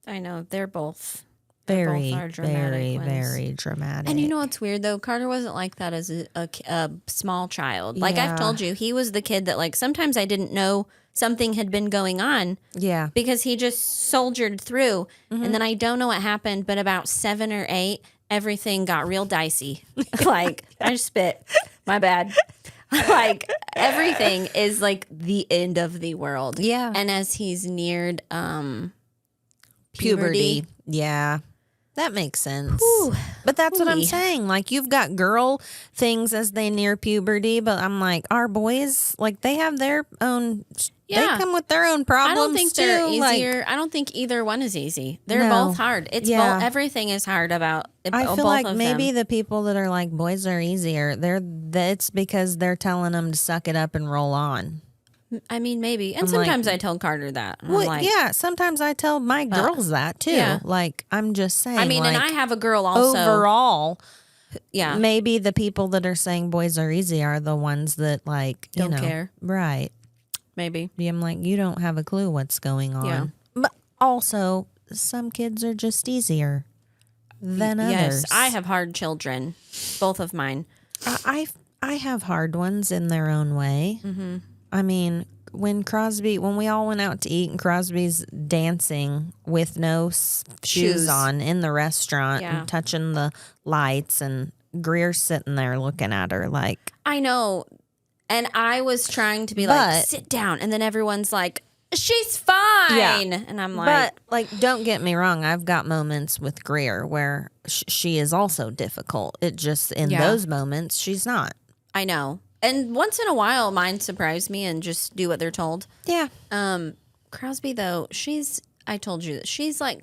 Speaker 2: I know. They're both
Speaker 1: Very,
Speaker 2: both are dramatic ones.
Speaker 1: very dramatic.
Speaker 2: And you know what's weird, though? Carter wasn't like that as a small child. Like, I've told you, he was the kid that, like, sometimes I didn't know something had been going on.
Speaker 1: Yeah.
Speaker 2: Because he just soldiered through. And then I don't know what happened, but about 7 or 8, everything got real dicey. Like, I just spit. My bad. Like, everything is like the end of the world.
Speaker 1: Yeah.
Speaker 2: And as he's neared
Speaker 1: Puberty. Yeah. That makes sense.
Speaker 2: Whew.
Speaker 1: But that's what I'm saying. Like, you've got girl things as they near puberty, but I'm like, our boys, like, they have their own. They come with their own problems.
Speaker 2: I don't think they're easier. I don't think either one is easy. They're both hard. It's both. Everything is hard about.
Speaker 1: I feel
Speaker 2: both
Speaker 1: like
Speaker 2: of
Speaker 1: maybe
Speaker 2: them.
Speaker 1: the people that are like boys are easier. It's because they're telling them to suck it up and roll on.
Speaker 2: I mean, maybe. And sometimes I tell Carter that.
Speaker 1: Well, yeah. Sometimes I tell my girls that too.
Speaker 2: Yeah.
Speaker 1: Like, I'm just saying.
Speaker 2: I mean,
Speaker 1: like,
Speaker 2: and I have a girl also.
Speaker 1: Overall,
Speaker 2: yeah.
Speaker 1: Maybe the people that are saying boys are easy are the ones that, like,
Speaker 2: don't care.
Speaker 1: Right.
Speaker 2: Maybe.
Speaker 1: I'm like, you don't have a clue what's going on.
Speaker 2: Yeah.
Speaker 1: But also, some kids are just easier than others.
Speaker 2: Yes, I have hard children. Both of mine.
Speaker 1: I have hard ones in their own way. Mm-hmm. I mean, when we all went out to eat and Crosby's dancing with no shoes on in the restaurant and touching the lights, and Greer's sitting there looking at her like,
Speaker 2: I know. And I was trying to be like, sit down. And then everyone's like, she's fine. Yeah. And I'm like.
Speaker 1: But, like, don't get me wrong. I've got moments with Greer where she is also difficult. It just, in those moments, she's not.
Speaker 2: I know. And once in a while, mine surprise me and just do what they're told.
Speaker 1: Yeah.
Speaker 2: Crosby, though, I told you that she's like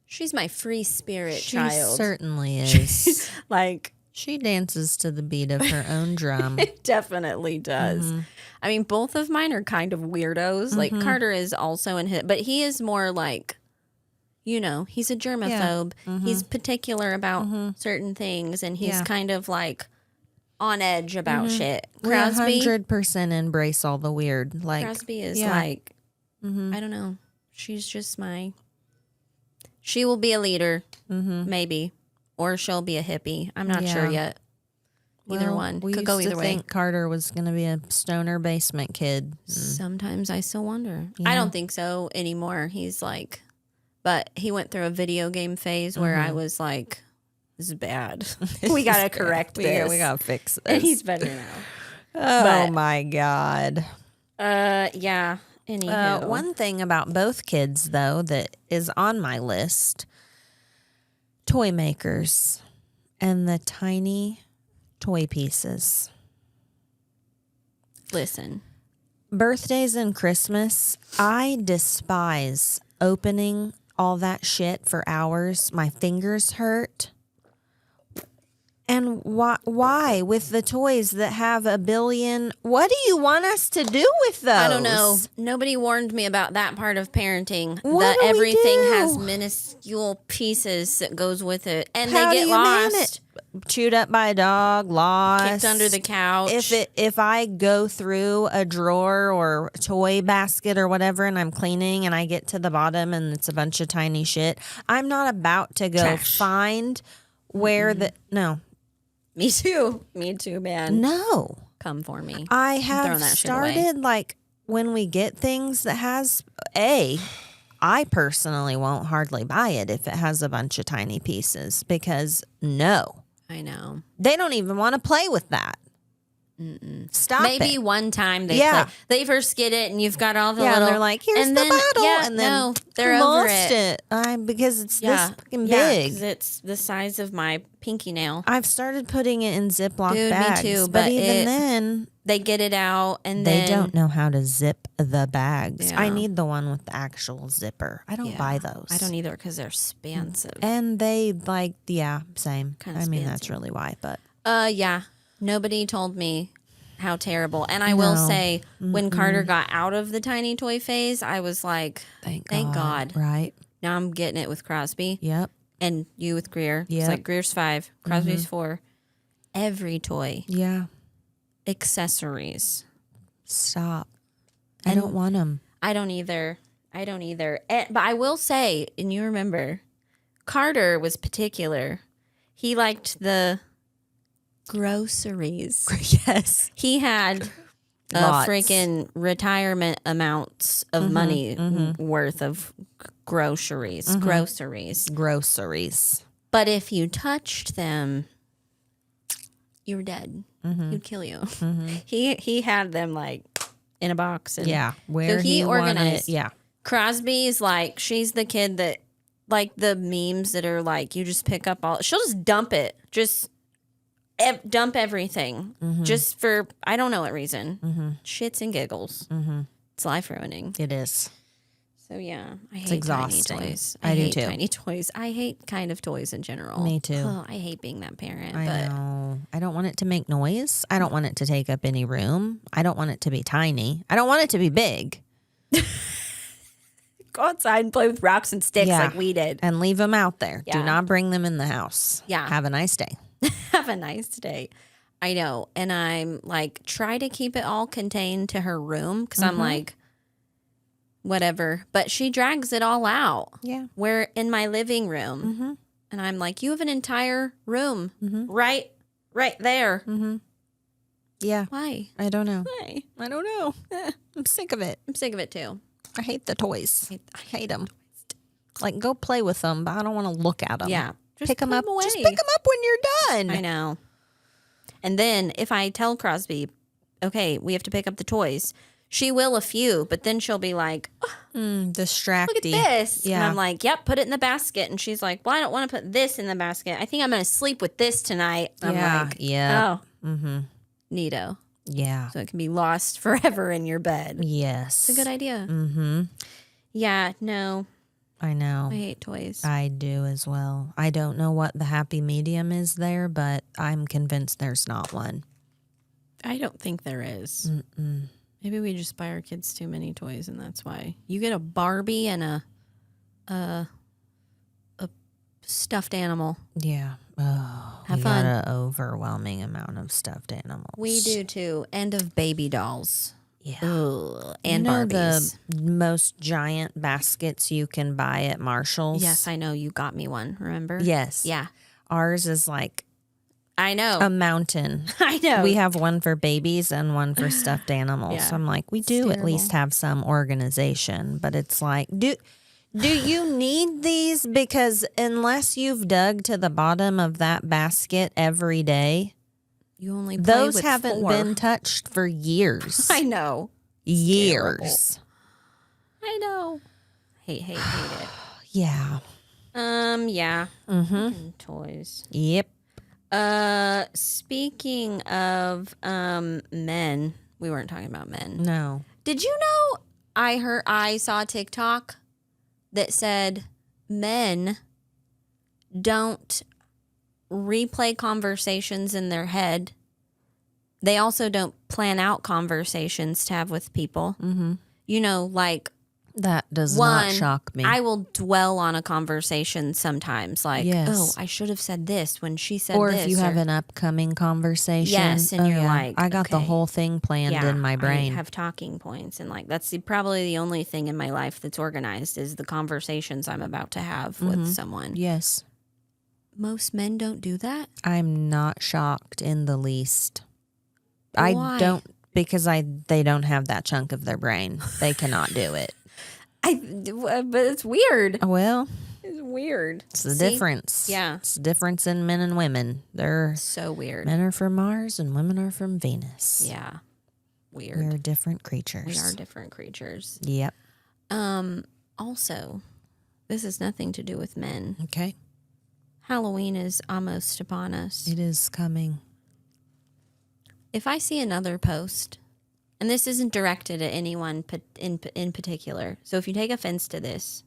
Speaker 2: she's my free spirit
Speaker 1: She
Speaker 2: child.
Speaker 1: certainly is.
Speaker 2: Like,
Speaker 1: she dances to the beat of her own drum.
Speaker 2: it definitely does. I mean, both of mine are kind of weirdos. Like, Carter is also in but he is more like, you know, he's a germaphobe. He's particular about certain things, and he's kind of like on edge about shit.
Speaker 1: Crosby, 100% embrace all the weird. Like
Speaker 2: Crosby is like, I don't know. She's just she will be a leader, maybe, or she'll be a hippie. I'm not sure yet. Either one
Speaker 1: we
Speaker 2: could
Speaker 1: used
Speaker 2: go
Speaker 1: to
Speaker 2: either way.
Speaker 1: think Carter was going to be a stoner basement kid.
Speaker 2: Sometimes I still wonder. I don't think so anymore. He's like, but he went through a video game phase where I was like, this is bad. We got to correct this.
Speaker 1: We got to fix this.
Speaker 2: And he's better now.
Speaker 1: Oh, my God.
Speaker 2: Yeah. Anywho.
Speaker 1: One thing about both kids, though, that is on my list, toy makers and the tiny toy pieces.
Speaker 2: Listen.
Speaker 1: Birthdays and Christmas, I despise opening all that shit for hours. My fingers hurt. And why with the toys that have a billion? What do you want us to do with those?
Speaker 2: I don't know. Nobody warned me about that part of parenting.
Speaker 1: What
Speaker 2: that
Speaker 1: do we
Speaker 2: everything
Speaker 1: do?
Speaker 2: has minuscule pieces that goes with it, and
Speaker 1: How
Speaker 2: they
Speaker 1: do
Speaker 2: get
Speaker 1: you
Speaker 2: lost.
Speaker 1: manage? Chewed up by a dog, lost,
Speaker 2: Kicked under the couch.
Speaker 1: If I go through a drawer or toy basket or whatever and I'm cleaning and I get to the bottom and it's a bunch of tiny shit, I'm not about to go
Speaker 2: Trash.
Speaker 1: find where no.
Speaker 2: Me too, man.
Speaker 1: No.
Speaker 2: Come for me.
Speaker 1: I
Speaker 2: throwing
Speaker 1: have
Speaker 2: that shit away.
Speaker 1: started like when we get things that has I personally won't hardly buy it if it has a bunch of tiny pieces because no.
Speaker 2: I know.
Speaker 1: They don't even want to play with that. Stop
Speaker 2: Maybe
Speaker 1: it.
Speaker 2: one time they
Speaker 1: Yeah.
Speaker 2: play. They first get it, and you've got all the
Speaker 1: Yeah,
Speaker 2: little.
Speaker 1: and they're like, here's
Speaker 2: and
Speaker 1: the
Speaker 2: then,
Speaker 1: bottle.
Speaker 2: Yeah,
Speaker 1: and then
Speaker 2: no, they're
Speaker 1: lost
Speaker 2: over it.
Speaker 1: Because it's this fucking
Speaker 2: Yeah,
Speaker 1: big.
Speaker 2: 'cause it's the size of my pinky nail.
Speaker 1: I've started putting it in Ziploc
Speaker 2: Dude, me
Speaker 1: bags.
Speaker 2: too,
Speaker 1: But
Speaker 2: but
Speaker 1: even then,
Speaker 2: They get it out, and
Speaker 1: they
Speaker 2: then
Speaker 1: don't know how to zip the bags.
Speaker 2: Yeah.
Speaker 1: I need the one with the actual zipper. I don't buy those.
Speaker 2: I don't either because they're expensive.
Speaker 1: And they same.
Speaker 2: Kinda
Speaker 1: I mean, that's
Speaker 2: expensive.
Speaker 1: really why. But
Speaker 2: Yeah. Nobody told me how terrible. And I will say, when Carter got out of the tiny toy phase, I was like,
Speaker 1: thank
Speaker 2: God.
Speaker 1: Right.
Speaker 2: Now I'm getting it with Crosby
Speaker 1: Yep.
Speaker 2: and you with Greer.
Speaker 1: Yep.
Speaker 2: It's like Greer's 5, Crosby's 4. Every toy,
Speaker 1: Yeah.
Speaker 2: accessories.
Speaker 1: Stop. I
Speaker 2: And-
Speaker 1: don't want them.
Speaker 2: I don't either. But I will say, and you remember, Carter was particular. He liked the groceries.
Speaker 1: Yes.
Speaker 2: He had
Speaker 1: Lots.
Speaker 2: freaking retirement amounts of money worth of groceries.
Speaker 1: Groceries.
Speaker 2: But if you touched them, you were dead. He'd kill you. He had them like in a box. And
Speaker 1: Yeah. Where
Speaker 2: so he
Speaker 1: wanted-
Speaker 2: organized.
Speaker 1: Yeah.
Speaker 2: Crosby is like, she's the kid that, like the memes that are like, you just pick up all, she'll just dump it. Just dump everything. Just for, I don't know what reason. Shits and giggles. It's life ruining.
Speaker 1: It is.
Speaker 2: So yeah, I hate
Speaker 1: exhausting.
Speaker 2: tiny toys.
Speaker 1: I do
Speaker 2: hate
Speaker 1: too.
Speaker 2: Tiny toys. I hate kind of toys in general.
Speaker 1: Me too.
Speaker 2: Oh, I hate being that parent.
Speaker 1: I
Speaker 2: but
Speaker 1: know. I don't want it to make noise. I don't want it to take up any room. I don't want it to be tiny. I don't want it to be big.
Speaker 2: go outside and play with rocks and sticks
Speaker 1: Yeah.
Speaker 2: like we did.
Speaker 1: And leave them out there. Do
Speaker 2: Yeah.
Speaker 1: not bring them in the house.
Speaker 2: Yeah.
Speaker 1: Have a nice day.
Speaker 2: Have a nice day. I know. And I'm like, try to keep it all contained to her room because I'm like, whatever. But she drags it all out.
Speaker 1: Yeah.
Speaker 2: We're in my living room. And I'm like, you have an entire room right there.
Speaker 1: Yeah.
Speaker 2: Why?
Speaker 1: I don't know.
Speaker 2: Why?
Speaker 1: I don't know. I'm sick of it.
Speaker 2: I'm sick of it too.
Speaker 1: I hate the toys. I hate them. Like, go play with them, but I don't want to look at them.
Speaker 2: Yeah. Just
Speaker 1: Pick them
Speaker 2: put
Speaker 1: up.
Speaker 2: 'em away.
Speaker 1: Just pick them up when you're done.
Speaker 2: I know. And then if I tell Crosby, okay, we have to pick up the toys, she will a few, but then she'll be like, oh,
Speaker 1: Distracty.
Speaker 2: look at this.
Speaker 1: Yeah.
Speaker 2: And I'm like, yep, put it in the basket. And she's like, well, I don't want to put this in the basket. I think I'm going to sleep with this tonight. I'm
Speaker 1: Yeah.
Speaker 2: like,
Speaker 1: Yeah.
Speaker 2: oh, neato.
Speaker 1: Yeah.
Speaker 2: So it can be lost forever in your bed.
Speaker 1: Yes.
Speaker 2: It's a good idea.
Speaker 1: Mm-hmm.
Speaker 2: Yeah, no.
Speaker 1: I know.
Speaker 2: I hate toys.
Speaker 1: I do as well. I don't know what the happy medium is there, but I'm convinced there's not one.
Speaker 2: I don't think there is.
Speaker 1: Mm-mm.
Speaker 2: Maybe we just buy our kids too many toys, and that's why. You get a Barbie and a stuffed animal.
Speaker 1: Yeah. Oh,
Speaker 2: Have
Speaker 1: we
Speaker 2: fun.
Speaker 1: got an overwhelming amount of stuffed animals.
Speaker 2: We do too. And of baby dolls.
Speaker 1: Yeah.
Speaker 2: Ugh, and
Speaker 1: you know
Speaker 2: Barbies.
Speaker 1: the most giant baskets you can buy at Marshall's?
Speaker 2: Yes, I know. You got me one, remember?
Speaker 1: Yes.
Speaker 2: Yeah.
Speaker 1: Ours is like
Speaker 2: I know.
Speaker 1: a mountain.
Speaker 2: I know.
Speaker 1: We have one for babies and one for stuffed animals.
Speaker 2: Yeah.
Speaker 1: So I'm like, we do at least have some organization, but it's like, do you need these? Because unless you've dug to the bottom of that basket every day,
Speaker 2: You only play
Speaker 1: those
Speaker 2: with
Speaker 1: haven't
Speaker 2: 4.
Speaker 1: been touched for years.
Speaker 2: I know.
Speaker 1: Years.
Speaker 2: I know. Hate it.
Speaker 1: Yeah.
Speaker 2: Yeah.
Speaker 1: Mm-hmm.
Speaker 2: Toys.
Speaker 1: Yep.
Speaker 2: Speaking of men, we weren't talking about men.
Speaker 1: No.
Speaker 2: Did you know I saw a TikTok that said men don't replay conversations in their head. They also don't plan out conversations to have with people.
Speaker 1: Mm-hmm.
Speaker 2: You know, like
Speaker 1: That does
Speaker 2: one,
Speaker 1: not shock me.
Speaker 2: I will dwell on a conversation sometimes. Like,
Speaker 1: Yes.
Speaker 2: oh, I should have said this when she said
Speaker 1: or
Speaker 2: this.
Speaker 1: if you have an upcoming conversation.
Speaker 2: Yes, and you're like,
Speaker 1: I got the
Speaker 2: okay.
Speaker 1: whole thing planned in my brain.
Speaker 2: I have talking points, and like that's probably the only thing in my life that's organized is the conversations I'm about to have with someone.
Speaker 1: Yes.
Speaker 2: Most men don't do that.
Speaker 1: I'm not shocked in the least.
Speaker 2: Why?
Speaker 1: I don't, because they don't have that chunk of their brain. They cannot do it.
Speaker 2: But it's weird.
Speaker 1: Well,
Speaker 2: It's weird.
Speaker 1: it's the difference.
Speaker 2: Yeah.
Speaker 1: It's the difference in men and women. They're
Speaker 2: So weird.
Speaker 1: men are from Mars and women are from Venus.
Speaker 2: Yeah. Weird.
Speaker 1: We're different creatures.
Speaker 2: We are different creatures.
Speaker 1: Yep.
Speaker 2: Also, this has nothing to do with men.
Speaker 1: Okay.
Speaker 2: Halloween is almost upon us.
Speaker 1: It is coming.
Speaker 2: If I see another post, and this isn't directed at anyone in particular, so if you take offense to this,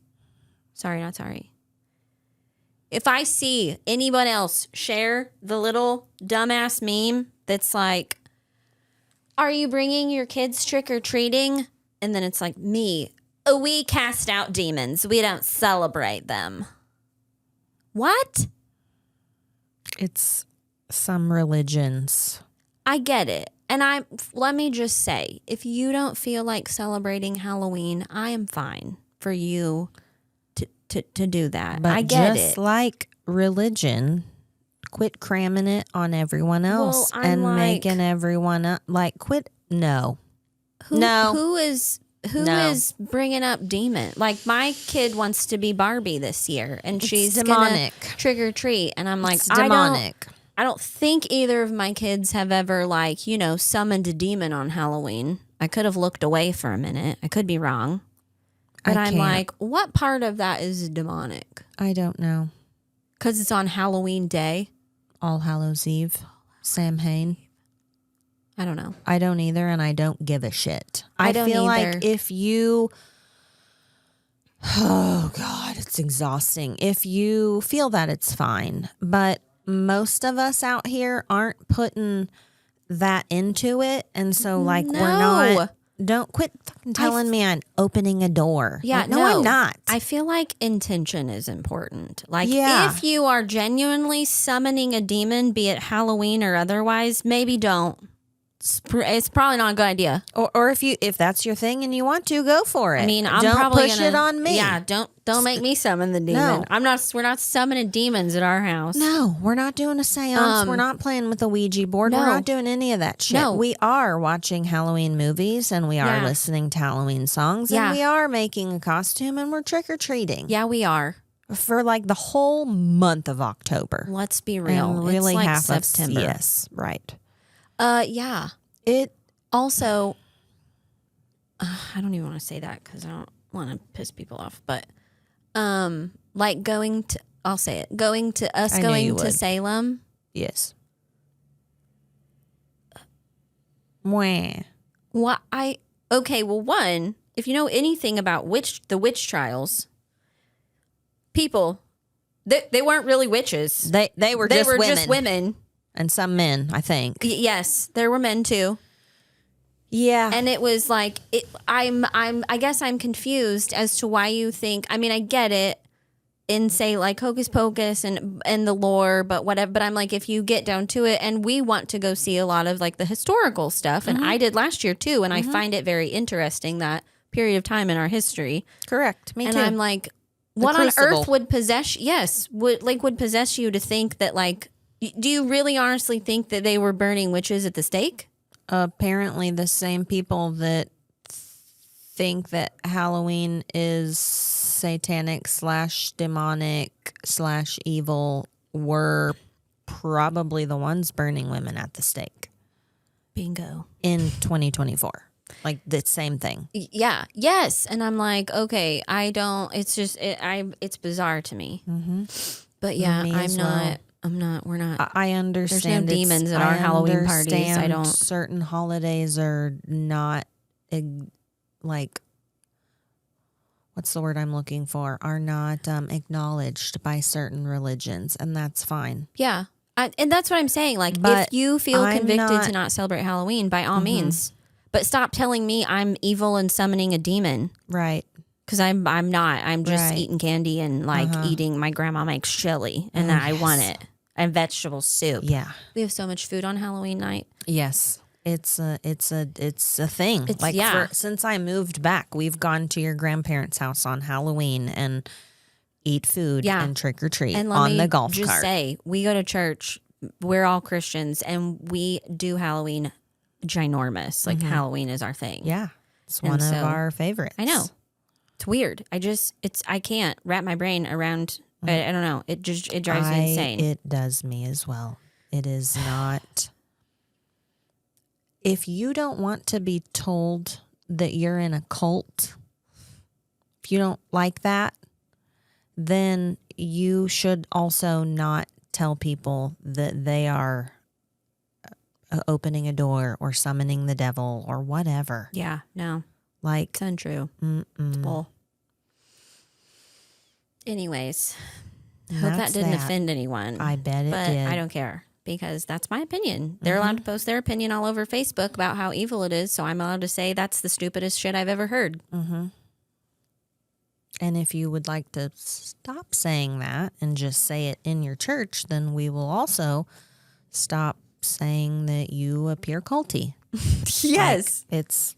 Speaker 2: sorry, not sorry. If I see anyone else share the little dumbass meme that's like, are you bringing your kids trick-or-treating? And then it's like, me, we cast out demons. We don't celebrate them. What?
Speaker 1: It's some religions.
Speaker 2: I get it. And let me just say, if you don't feel like celebrating Halloween, I am fine for you to do that.
Speaker 1: But
Speaker 2: I get
Speaker 1: just
Speaker 2: it.
Speaker 1: like religion, quit cramming it on everyone else
Speaker 2: I'm
Speaker 1: and
Speaker 2: like-
Speaker 1: making everyone up. Like, quit. No.
Speaker 2: Who is
Speaker 1: No.
Speaker 2: bringing up demon? Like my kid wants to be Barbie this year, and she's
Speaker 1: demonic.
Speaker 2: gonna trick or treat, and I'm like,
Speaker 1: It's demonic.
Speaker 2: I don't think either of my kids have ever summoned a demon on Halloween. I could have looked away for a minute. I could be wrong, but I'm
Speaker 1: can't.
Speaker 2: like, what part of that is demonic?
Speaker 1: I don't know.
Speaker 2: Because it's on Halloween Day.
Speaker 1: All Hallows Eve. Samhain.
Speaker 2: I don't know.
Speaker 1: I don't either, and I don't give a shit.
Speaker 2: I don't
Speaker 1: feel
Speaker 2: either.
Speaker 1: like if you... Oh, God, it's exhausting. If you feel that, it's fine. But most of us out here aren't putting that into it. And so, like, we're not... Don't quit fucking telling me I'm opening a door.
Speaker 2: Yeah,
Speaker 1: Like, no, I'm not.
Speaker 2: I feel like intention is important. Like,
Speaker 1: Yeah.
Speaker 2: if you are genuinely summoning a demon, be it Halloween or otherwise, maybe don't. It's probably not a good idea.
Speaker 1: Or if that's your thing and you want to, go for it.
Speaker 2: I mean, I'm
Speaker 1: don't
Speaker 2: probably
Speaker 1: push
Speaker 2: gonna,
Speaker 1: it on me.
Speaker 2: Yeah, don't make me summon the demon.
Speaker 1: No.
Speaker 2: We're not summoning demons at our house.
Speaker 1: No, we're not doing a seance. We're not playing with a Ouija board.
Speaker 2: No.
Speaker 1: We're not doing any of that shit.
Speaker 2: No.
Speaker 1: We are watching Halloween movies and we are
Speaker 2: Yeah.
Speaker 1: listening to Halloween songs
Speaker 2: Yeah.
Speaker 1: and we are making a costume and we're trick-or-treating.
Speaker 2: Yeah, we are.
Speaker 1: For like the whole month of October.
Speaker 2: Let's be real.
Speaker 1: And really
Speaker 2: it's like
Speaker 1: half
Speaker 2: September.
Speaker 1: of yes, right.
Speaker 2: Yeah.
Speaker 1: It
Speaker 2: Also, I don't even want to say that because I don't want to piss people off. But, like I'll say it. Going
Speaker 1: I knew you
Speaker 2: to
Speaker 1: would.
Speaker 2: Salem.
Speaker 1: yes. Mwah.
Speaker 2: Okay, well, one, if you know anything about the witch trials, people, they weren't really witches.
Speaker 1: They were just women.
Speaker 2: Just women.
Speaker 1: And some men, I think.
Speaker 2: Yes, there were men too.
Speaker 1: Yeah.
Speaker 2: And it was like, I guess I'm confused as to why you think, I mean, I get it in say like Hocus Pocus and the lore, but whatever. But I'm like, if you get down to it, and we want to go see a lot of like the historical stuff, and I did last year too, and I find it very interesting, that period of time in our history.
Speaker 1: Correct. Me too.
Speaker 2: And I'm like, what on earth would possess? Would possess you to think that, like, do you really honestly think that they were burning witches at the stake?
Speaker 1: Apparently, the same people that think that Halloween is satanic / demonic / evil were probably the ones burning women at the stake.
Speaker 2: Bingo.
Speaker 1: In 2024. Like the same thing.
Speaker 2: Yeah. Yes. And I'm like, okay, I don't, it's just, it's bizarre to me.
Speaker 1: Mm-hmm.
Speaker 2: But yeah, we're not.
Speaker 1: I understand.
Speaker 2: There's no demons at our Halloween parties. I don't.
Speaker 1: Certain holidays are not like, what's the word I'm looking for? Are not acknowledged by certain religions, and that's fine.
Speaker 2: Yeah. And that's what I'm saying. Like,
Speaker 1: but
Speaker 2: if you feel convicted to not celebrate Halloween, by all means. But stop telling me I'm evil and summoning a demon.
Speaker 1: Right.
Speaker 2: Because I'm not. I'm just eating candy and like eating. My grandma makes chili, and I want it. And vegetable soup.
Speaker 1: Yeah.
Speaker 2: We have so much food on Halloween night.
Speaker 1: Yes. It's a thing. Since I moved back, we've gone to your grandparents' house on Halloween and eat food and trick or treat on the golf cart.
Speaker 2: Just say, we go to church. We're all Christians, and we do Halloween ginormous. Like Halloween is our thing.
Speaker 1: Yeah. It's one of our favorites.
Speaker 2: I know. It's weird. I can't wrap my brain around. I don't know. It drives me insane.
Speaker 1: It does me as well. It is not. If you don't want to be told that you're in a cult, if you don't like that, then you should also not tell people that they are opening a door or summoning the devil or whatever.
Speaker 2: Yeah, no.
Speaker 1: Like,
Speaker 2: it's untrue. It's bull. Anyways, hope that didn't offend anyone.
Speaker 1: I bet it did.
Speaker 2: But I don't care, because that's my opinion. They're allowed to post their opinion all over Facebook about how evil it is, so I'm allowed to say that's the stupidest shit I've ever heard.
Speaker 1: Mm-hmm. And if you would like to stop saying that and just say it in your church, then we will also stop saying that you appear culty.
Speaker 2: Yes.
Speaker 1: Like, this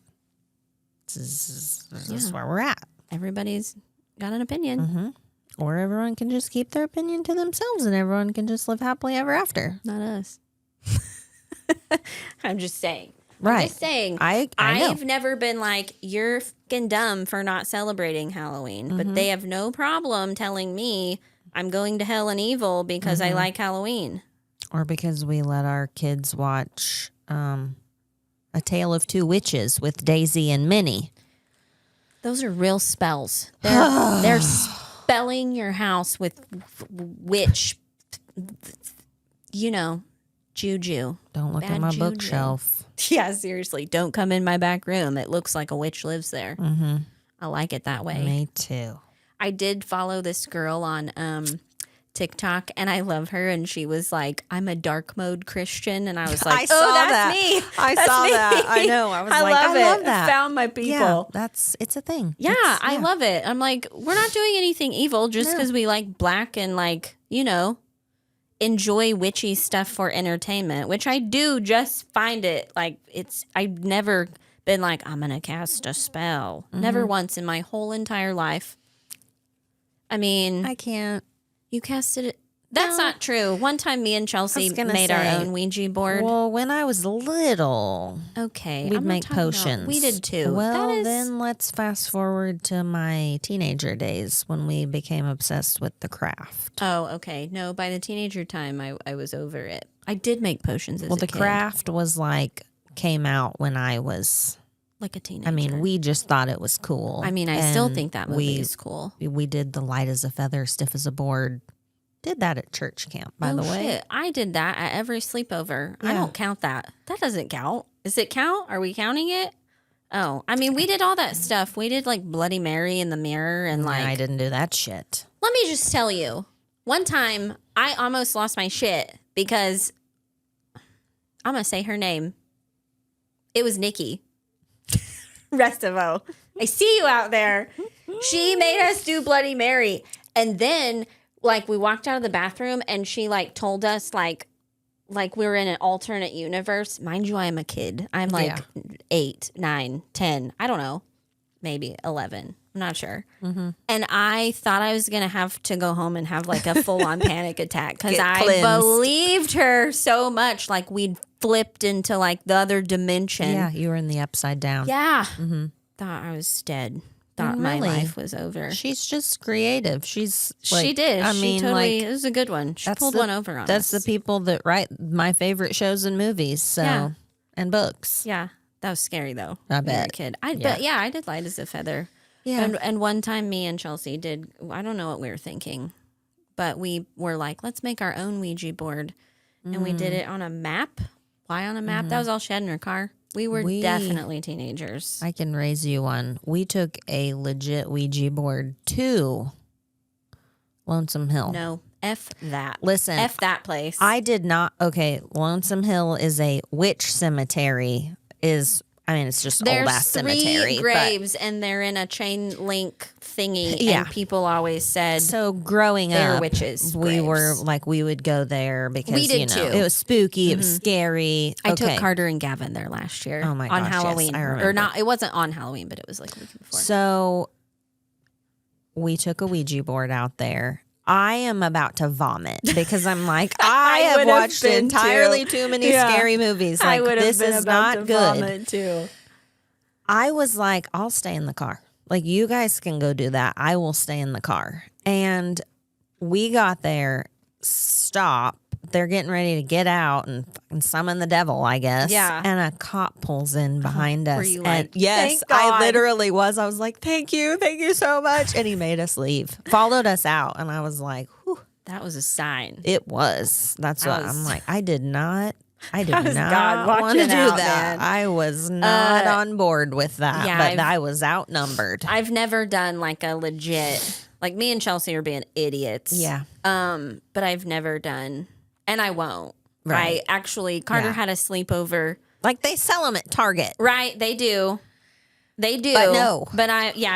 Speaker 1: is where we're at.
Speaker 2: Everybody's got an opinion.
Speaker 1: Mm-hmm. Or everyone can just keep their opinion to themselves and everyone can just live happily ever after.
Speaker 2: Not us. I'm just saying.
Speaker 1: Right.
Speaker 2: I'm just saying.
Speaker 1: I've
Speaker 2: never been like, you're fucking dumb for not celebrating Halloween. But they have no problem telling me I'm going to hell and evil because I like Halloween.
Speaker 1: Or because we let our kids watch A Tale of Two Witches with Daisy and Minnie.
Speaker 2: Those are real spells. They're spelling your house with witch, juju.
Speaker 1: Don't look at my bookshelf.
Speaker 2: Yeah, seriously. Don't come in my back room. It looks like a witch lives there.
Speaker 1: Mm-hmm.
Speaker 2: I like it that way.
Speaker 1: Me too.
Speaker 2: I did follow this girl on TikTok, and I love her, and she was like, I'm a dark mode Christian, and I was like, that's me.
Speaker 1: I saw that. I know. I was like, I love that.
Speaker 2: Found my people.
Speaker 1: Yeah, it's a thing.
Speaker 2: Yeah, I love it. I'm like, we're not doing anything evil just because we like black and like, enjoy witchy stuff for entertainment, which I do. Just find it like I've never been like, I'm going to cast a spell. Never once in my whole entire life. I mean,
Speaker 1: I can't.
Speaker 2: You casted it. That's not true. One time me and Chelsea made our own Ouija board.
Speaker 1: Well, when I was little, we'd make potions.
Speaker 2: We did too.
Speaker 1: Well, then let's fast forward to my teenager days when we became obsessed with the craft.
Speaker 2: Oh, okay. No, by the teenager time, I was over it. I did make potions as a kid.
Speaker 1: Well, the craft was came out when I was
Speaker 2: like a teenager.
Speaker 1: I mean, we just thought it was cool.
Speaker 2: I mean, I still think that movie is cool.
Speaker 1: We did the light as a feather, stiff as a board Did that at church camp, by the way.
Speaker 2: Shit. I did that at every sleepover. I
Speaker 1: Yeah.
Speaker 2: don't count that. That doesn't count. Does it count? Are we counting it? Oh, I mean, we did all that stuff. We did like Bloody Mary in the mirror and like.
Speaker 1: I didn't do that shit.
Speaker 2: Let me just tell you. One time, I almost lost my shit because I'm going to say her name. It was Nikki. Restivo. I see you out there. She made us do Bloody Mary. And then, like, we walked out of the bathroom and she, like, told us, like we were in an alternate universe. Mind you, I am a kid. I'm like 8, 9, 10. I don't know. Maybe 11. I'm not sure. And I thought I was going to have to go home and have like a full-on panic attack because I believed her so much. Like we'd flipped into like the other dimension.
Speaker 1: Yeah, you were in the upside down.
Speaker 2: Yeah. Thought I was dead. Thought my life was over.
Speaker 1: She's just creative. She's like,
Speaker 2: she did.
Speaker 1: I
Speaker 2: She
Speaker 1: mean,
Speaker 2: totally,
Speaker 1: like,
Speaker 2: it was a good one. She pulled one over on us.
Speaker 1: That's the people that write my favorite shows and movies. So and books.
Speaker 2: Yeah. That was scary though.
Speaker 1: I
Speaker 2: when you were
Speaker 1: bet.
Speaker 2: a kid. But yeah, I did Light as a Feather.
Speaker 1: Yeah.
Speaker 2: And one time me and Chelsea did, I don't know what we were thinking, but we were like, let's make our own Ouija board. And we did it on a map. Why on a map? That was all she had in her car. We were definitely teenagers.
Speaker 1: I can raise you one. We took a legit Ouija board to Lonesome Hill.
Speaker 2: No, F that.
Speaker 1: Listen.
Speaker 2: F that place.
Speaker 1: I did not. Okay, Lonesome Hill is a witch cemetery. It's just
Speaker 2: There's
Speaker 1: old ass cemetery.
Speaker 2: 3 graves and they're in a chain link thingy.
Speaker 1: Yeah.
Speaker 2: And people always said,
Speaker 1: So growing
Speaker 2: they're
Speaker 1: up,
Speaker 2: witches'
Speaker 1: we
Speaker 2: graves.
Speaker 1: were like, we would go there because
Speaker 2: We did too.
Speaker 1: it was spooky, it was scary.
Speaker 2: I took Carter and Gavin there last year.
Speaker 1: Oh my
Speaker 2: on
Speaker 1: gosh, yes,
Speaker 2: Halloween.
Speaker 1: I remember.
Speaker 2: Or not, it wasn't on Halloween, but it was like a week before.
Speaker 1: So we took a Ouija board out there. I am about to vomit because I'm like, I have
Speaker 2: would have
Speaker 1: watched
Speaker 2: been
Speaker 1: entirely
Speaker 2: too.
Speaker 1: too many
Speaker 2: Yeah.
Speaker 1: scary movies. Like, this is not good.
Speaker 2: Too.
Speaker 1: I was like, I'll stay in the car. Like, you guys can go do that. I will stay in the car. And we got there, stop. They're getting ready to get out and fucking summon the devil, I guess.
Speaker 2: Yeah.
Speaker 1: And a cop pulls in behind us.
Speaker 2: Were you
Speaker 1: and
Speaker 2: like,
Speaker 1: yes,
Speaker 2: "Thank God."
Speaker 1: I literally was. I was like, thank you so much. And he made us leave, followed us out. And I was like, whew,
Speaker 2: That was a sign.
Speaker 1: it was. That's what I'm like. I did not
Speaker 2: was
Speaker 1: not
Speaker 2: God
Speaker 1: want to
Speaker 2: watching
Speaker 1: do
Speaker 2: out,
Speaker 1: that.
Speaker 2: man.
Speaker 1: I was not on board with that,
Speaker 2: yeah,
Speaker 1: but I was outnumbered.
Speaker 2: I've never done like a legit, like me and Chelsea are being idiots.
Speaker 1: Yeah.
Speaker 2: But I've never done, and I won't.
Speaker 1: Right.
Speaker 2: Actually, Carter
Speaker 1: Yeah.
Speaker 2: had a sleepover.
Speaker 1: Like, they sell them at Target.
Speaker 2: Right. They do. But
Speaker 1: no.
Speaker 2: But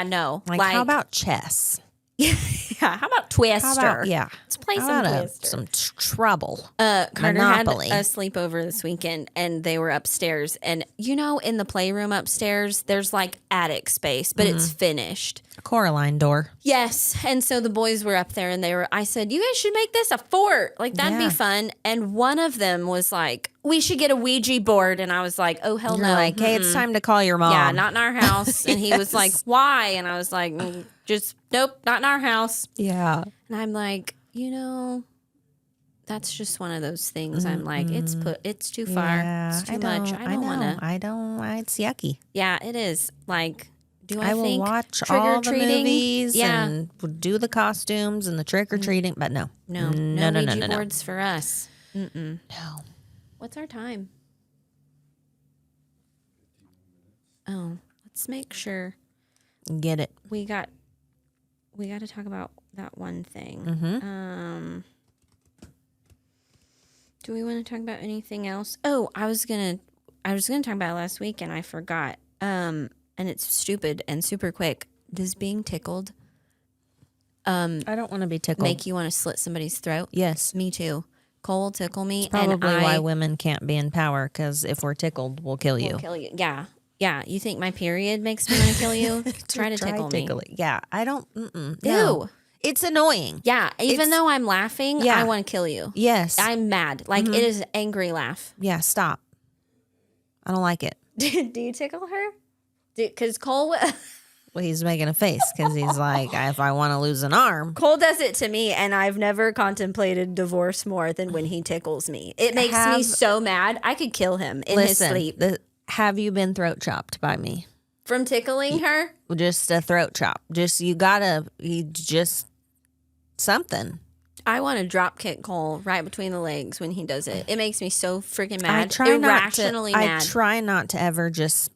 Speaker 2: no.
Speaker 1: Like, how about chess?
Speaker 2: yeah, how about Twister?
Speaker 1: How about, yeah.
Speaker 2: Let's play
Speaker 1: How
Speaker 2: some
Speaker 1: about
Speaker 2: Twister.
Speaker 1: some trouble?
Speaker 2: Carter
Speaker 1: Monopoly.
Speaker 2: had a sleepover this weekend, and they were upstairs. And in the playroom upstairs, there's like attic space, but it's finished.
Speaker 1: Coraline door.
Speaker 2: Yes, and so the boys were up there, and I said, "You guys should make this a fort. Like that'd
Speaker 1: Yeah.
Speaker 2: be fun." And one of them was like, "We should get a Ouija board," and I was like, "Oh hell
Speaker 1: You're
Speaker 2: no!"
Speaker 1: like, hey, it's time to call your mom.
Speaker 2: Yeah, not in our house. And he was
Speaker 1: Yes.
Speaker 2: like, "Why?" And I was like, "Just nope, not in our house."
Speaker 1: Yeah.
Speaker 2: And I'm like, that's just one of those things. I'm like, it's too far.
Speaker 1: Yeah,
Speaker 2: It's too much. I don't want to.
Speaker 1: It's yucky.
Speaker 2: Yeah, it is. Like, do I
Speaker 1: I will
Speaker 2: think
Speaker 1: watch
Speaker 2: trick
Speaker 1: all
Speaker 2: or
Speaker 1: the
Speaker 2: treating?
Speaker 1: movies
Speaker 2: Yeah.
Speaker 1: and do the costumes and the trick or treating, but no.
Speaker 2: No Ouija boards for us.
Speaker 1: No.
Speaker 2: What's our time? Oh, let's make sure
Speaker 1: Get it.
Speaker 2: we got to talk about that one thing.
Speaker 1: Mm-hmm.
Speaker 2: Do we want to talk about anything else? Oh, I was gonna talk about it last week and I forgot. And it's stupid and super quick. Does being tickled
Speaker 1: I don't want to be tickled.
Speaker 2: make you want to slit somebody's throat?
Speaker 1: Yes.
Speaker 2: Me too. Cole will tickle me,
Speaker 1: Probably
Speaker 2: and
Speaker 1: why women can't be in power, because if we're tickled, we'll kill you.
Speaker 2: will kill you. Yeah, yeah. You think my period makes me want to kill you? Try to tickle me.
Speaker 1: Yeah, I don't. No.
Speaker 2: Ew.
Speaker 1: It's annoying.
Speaker 2: Yeah, even though I'm laughing,
Speaker 1: Yeah.
Speaker 2: I want to kill you.
Speaker 1: Yes.
Speaker 2: I'm mad. Like it is an angry laugh.
Speaker 1: Yeah, stop. I don't like it.
Speaker 2: Do you tickle her? Because Cole,
Speaker 1: Well, he's making a face because he's like, if I want to lose an arm.
Speaker 2: Cole does it to me, and I've never contemplated divorce more than when he tickles me. It makes me so mad. I could kill him in his sleep.
Speaker 1: Have you been throat chopped by me?
Speaker 2: From tickling her?
Speaker 1: Just a throat chop. Just something.
Speaker 2: I want to drop kick Cole right between the legs when he does it. It makes me so freaking mad.
Speaker 1: I try
Speaker 2: Irrationally mad.
Speaker 1: I try not to ever just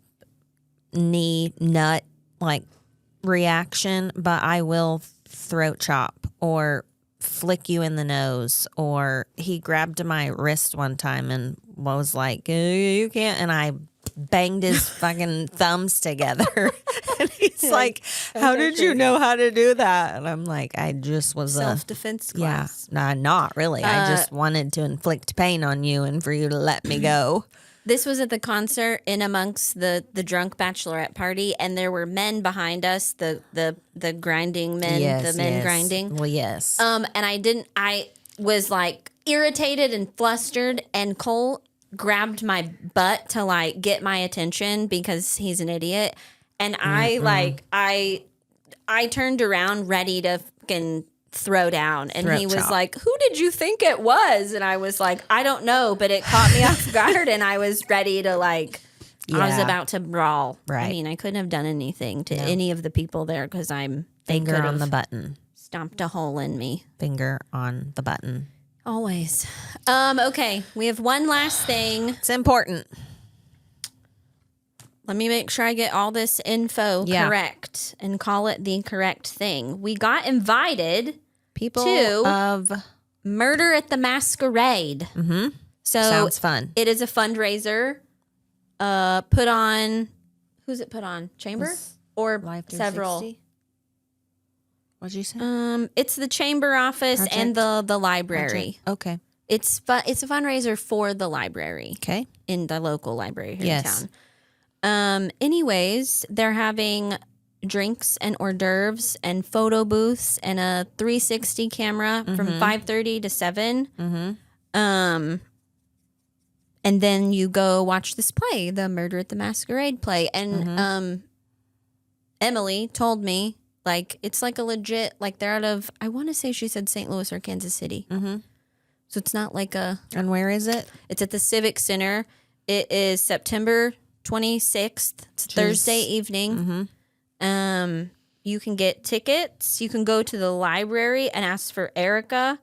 Speaker 1: knee nut like reaction, but I will throat chop or flick you in the nose. Or he grabbed my wrist one time and was like, "You can't," and I banged his fucking thumbs together. And he's like, "How did you know how to do that?" And I'm like, "I just was
Speaker 2: Self-defense class.
Speaker 1: Nah, not really. I just wanted to inflict pain on you and for you to let me go."
Speaker 2: This was at the concert in amongst the drunk bachelorette party, and there were men behind us, the grinding men, the men grinding.
Speaker 1: Well, yes.
Speaker 2: And I was like irritated and flustered, and Cole grabbed my butt to like get my attention because he's an idiot. And I turned around ready to fucking throw down, and he was like, "Who did you think it was?" And I was like, "I don't know, but it caught me off guard," and I was ready to like, I was about to brawl.
Speaker 1: Right.
Speaker 2: I mean, I couldn't have done anything to any of the people there because they
Speaker 1: Finger
Speaker 2: could
Speaker 1: on
Speaker 2: have
Speaker 1: the button.
Speaker 2: stomped a hole in me.
Speaker 1: Finger on the button.
Speaker 2: Always. Okay, we have one last thing.
Speaker 1: It's important.
Speaker 2: Let me make sure I get all this info correct and call it the correct thing. We got invited
Speaker 1: People
Speaker 2: to
Speaker 1: of
Speaker 2: Murder at the Masquerade.
Speaker 1: Mm-hmm.
Speaker 2: So
Speaker 1: sounds fun.
Speaker 2: it is a fundraiser put on, who's it put on? Chamber? Or
Speaker 1: Life 360?
Speaker 2: several?
Speaker 1: What'd you say?
Speaker 2: It's the chamber office and the library.
Speaker 1: Project. Okay.
Speaker 2: It's a fundraiser for the library.
Speaker 1: Okay.
Speaker 2: In the local library here
Speaker 1: Yes.
Speaker 2: in town. Anyways, they're having drinks and hors d'oeuvres and photo booths and a 360 camera from 5:30 to 7. And then you go watch this play, the Murder at the Masquerade play. And Emily told me, like, it's like a legit, like they're out of, I want to say she said St. Louis or Kansas City. So it's not like a.
Speaker 1: And where is it?
Speaker 2: It's at the Civic Center. It is September 26th. It's Thursday evening. You can get tickets. You can go to the library and ask for Erica.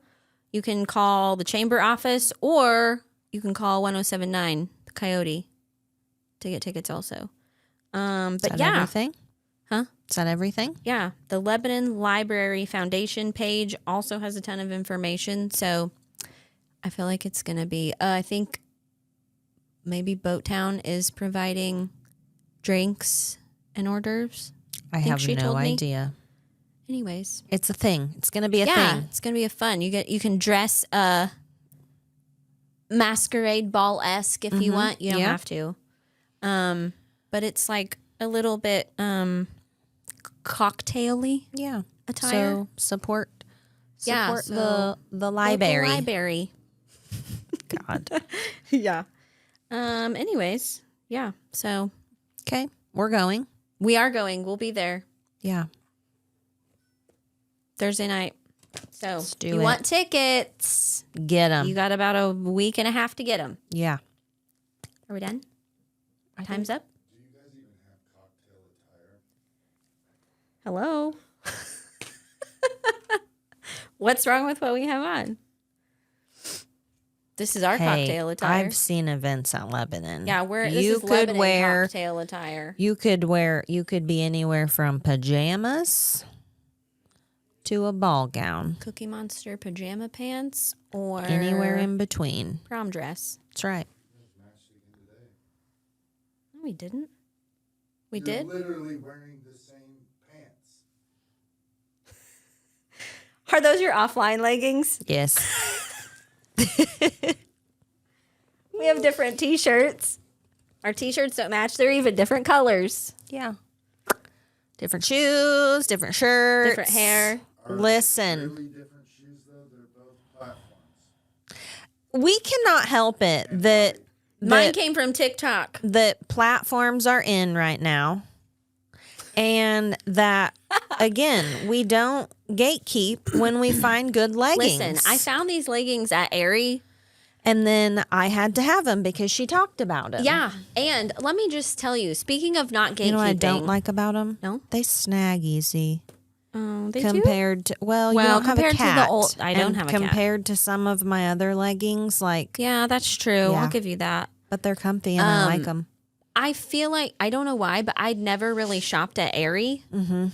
Speaker 2: You can call the chamber office, or you can call 1079 the Coyote to get tickets also. But
Speaker 1: Is that
Speaker 2: yeah.
Speaker 1: everything?
Speaker 2: Huh?
Speaker 1: Is that everything?
Speaker 2: Yeah. The Lebanon Library Foundation page also has a ton of information. So I feel like it's going to be, I think maybe Boat Town is providing drinks and hors d'oeuvres.
Speaker 1: I have no idea.
Speaker 2: Anyways,
Speaker 1: It's a thing. It's going to be a
Speaker 2: yeah,
Speaker 1: thing.
Speaker 2: it's gonna be a fun. You can dress masquerade ball-esque if you want. You don't have to. But it's like a little bit cocktail-y
Speaker 1: Yeah.
Speaker 2: attire.
Speaker 1: So support
Speaker 2: Yeah,
Speaker 1: the
Speaker 2: Local
Speaker 1: library.
Speaker 2: library.
Speaker 1: God.
Speaker 2: Yeah. Anyways, yeah. So
Speaker 1: Okay. We're going.
Speaker 2: we are going. We'll be there
Speaker 1: Yeah.
Speaker 2: Thursday night. So
Speaker 1: do
Speaker 2: you
Speaker 1: it.
Speaker 2: want tickets?
Speaker 1: Get them.
Speaker 2: You got about a week and a half to get them.
Speaker 1: Yeah.
Speaker 2: Are we done? Time's up.
Speaker 3: Do you guys even have cocktail attire?
Speaker 2: Hello. What's wrong with what we have on? This is our cocktail attire.
Speaker 1: I've seen events at Lebanon.
Speaker 2: Yeah, this
Speaker 1: you
Speaker 2: is
Speaker 1: could
Speaker 2: Lebanon
Speaker 1: wear
Speaker 2: cocktail attire.
Speaker 1: you could be anywhere from pajamas to a ball gown.
Speaker 2: Cookie Monster pajama pants or
Speaker 1: Anywhere in between.
Speaker 2: prom dress.
Speaker 1: That's right.
Speaker 2: No, we didn't. We
Speaker 3: You're
Speaker 2: did?
Speaker 3: literally wearing the same pants.
Speaker 2: Are those your offline leggings?
Speaker 1: Yes.
Speaker 2: We have different t-shirts. Our t-shirts don't match. They're even different colors.
Speaker 1: Yeah. Different shoes, different shirts,
Speaker 2: Different hair.
Speaker 1: Listen,
Speaker 3: Really different shoes though. They're both platforms.
Speaker 1: we cannot help it that
Speaker 2: Mine came from TikTok.
Speaker 1: that platforms are in right now. And that, again, we don't gatekeep when we find good leggings.
Speaker 2: Listen, I found these leggings at Aerie.
Speaker 1: And then I had to have them because she talked about them.
Speaker 2: Yeah. And let me just tell you, speaking of not gatekeeping.
Speaker 1: You know what I don't like about them?
Speaker 2: No?
Speaker 1: They snag easy.
Speaker 2: Oh, they
Speaker 1: compared to you don't have a
Speaker 2: compared to the
Speaker 1: cat.
Speaker 2: old- I don't
Speaker 1: and
Speaker 2: have a cat.
Speaker 1: compared to some of my other leggings, like
Speaker 2: Yeah, that's true.
Speaker 1: Yeah.
Speaker 2: I'll give you that.
Speaker 1: but they're comfy and I like them.
Speaker 2: I feel like, I don't know why, but I'd never really shopped at Aerie.
Speaker 1: Mm-hmm.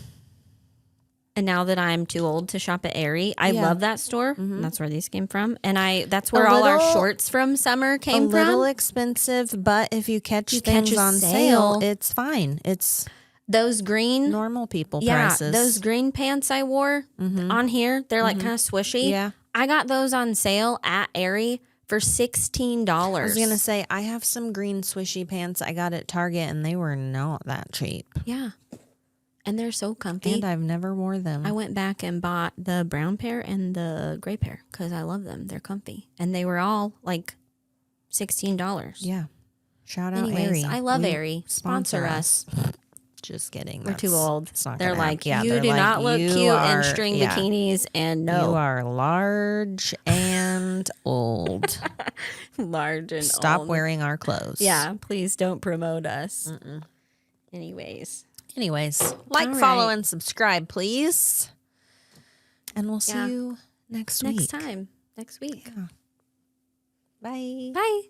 Speaker 2: And now that I'm too old to shop at Aerie, I
Speaker 1: Yeah.
Speaker 2: love that store. And that's where these came from. And that's where
Speaker 1: A
Speaker 2: all our
Speaker 1: little-
Speaker 2: shorts from summer
Speaker 1: A
Speaker 2: came
Speaker 1: little
Speaker 2: from.
Speaker 1: expensive, but if you catch
Speaker 2: You
Speaker 1: things
Speaker 2: catch a
Speaker 1: on
Speaker 2: sale.
Speaker 1: sale, it's fine. It's
Speaker 2: Those green,
Speaker 1: normal people
Speaker 2: yeah,
Speaker 1: prices.
Speaker 2: those green pants I wore on here, they're like kind of swishy.
Speaker 1: Yeah.
Speaker 2: I got those on sale at Aerie for $16.
Speaker 1: I was gonna say I have some green swishy pants I got at Target and they were not that cheap.
Speaker 2: Yeah. And they're so comfy.
Speaker 1: And I've never wore them.
Speaker 2: I went back and bought the brown pair and the gray pair because I love them. They're comfy. And they were all like $16.
Speaker 1: Yeah. Shout out
Speaker 2: Anyways,
Speaker 1: Aerie.
Speaker 2: I love
Speaker 1: We-
Speaker 2: Aerie. Sponsor us.
Speaker 1: Just kidding.
Speaker 2: We're too
Speaker 1: That's-
Speaker 2: old.
Speaker 1: it's not
Speaker 2: They're
Speaker 1: gonna
Speaker 2: like,
Speaker 1: happen. Yeah,
Speaker 2: you
Speaker 1: they're
Speaker 2: do
Speaker 1: like,
Speaker 2: not look
Speaker 1: you
Speaker 2: cute
Speaker 1: are-
Speaker 2: in string
Speaker 1: yeah.
Speaker 2: bikinis and no.
Speaker 1: You are large and old.
Speaker 2: Large and
Speaker 1: Stop
Speaker 2: old.
Speaker 1: wearing our clothes.
Speaker 2: Yeah, please don't promote us. Anyways.
Speaker 1: Like,
Speaker 2: All
Speaker 1: follow,
Speaker 2: right.
Speaker 1: and subscribe, please. And we'll see
Speaker 2: Yeah.
Speaker 1: you next
Speaker 2: Next
Speaker 1: week.
Speaker 2: time. Next week.
Speaker 1: Bye.
Speaker 2: Bye.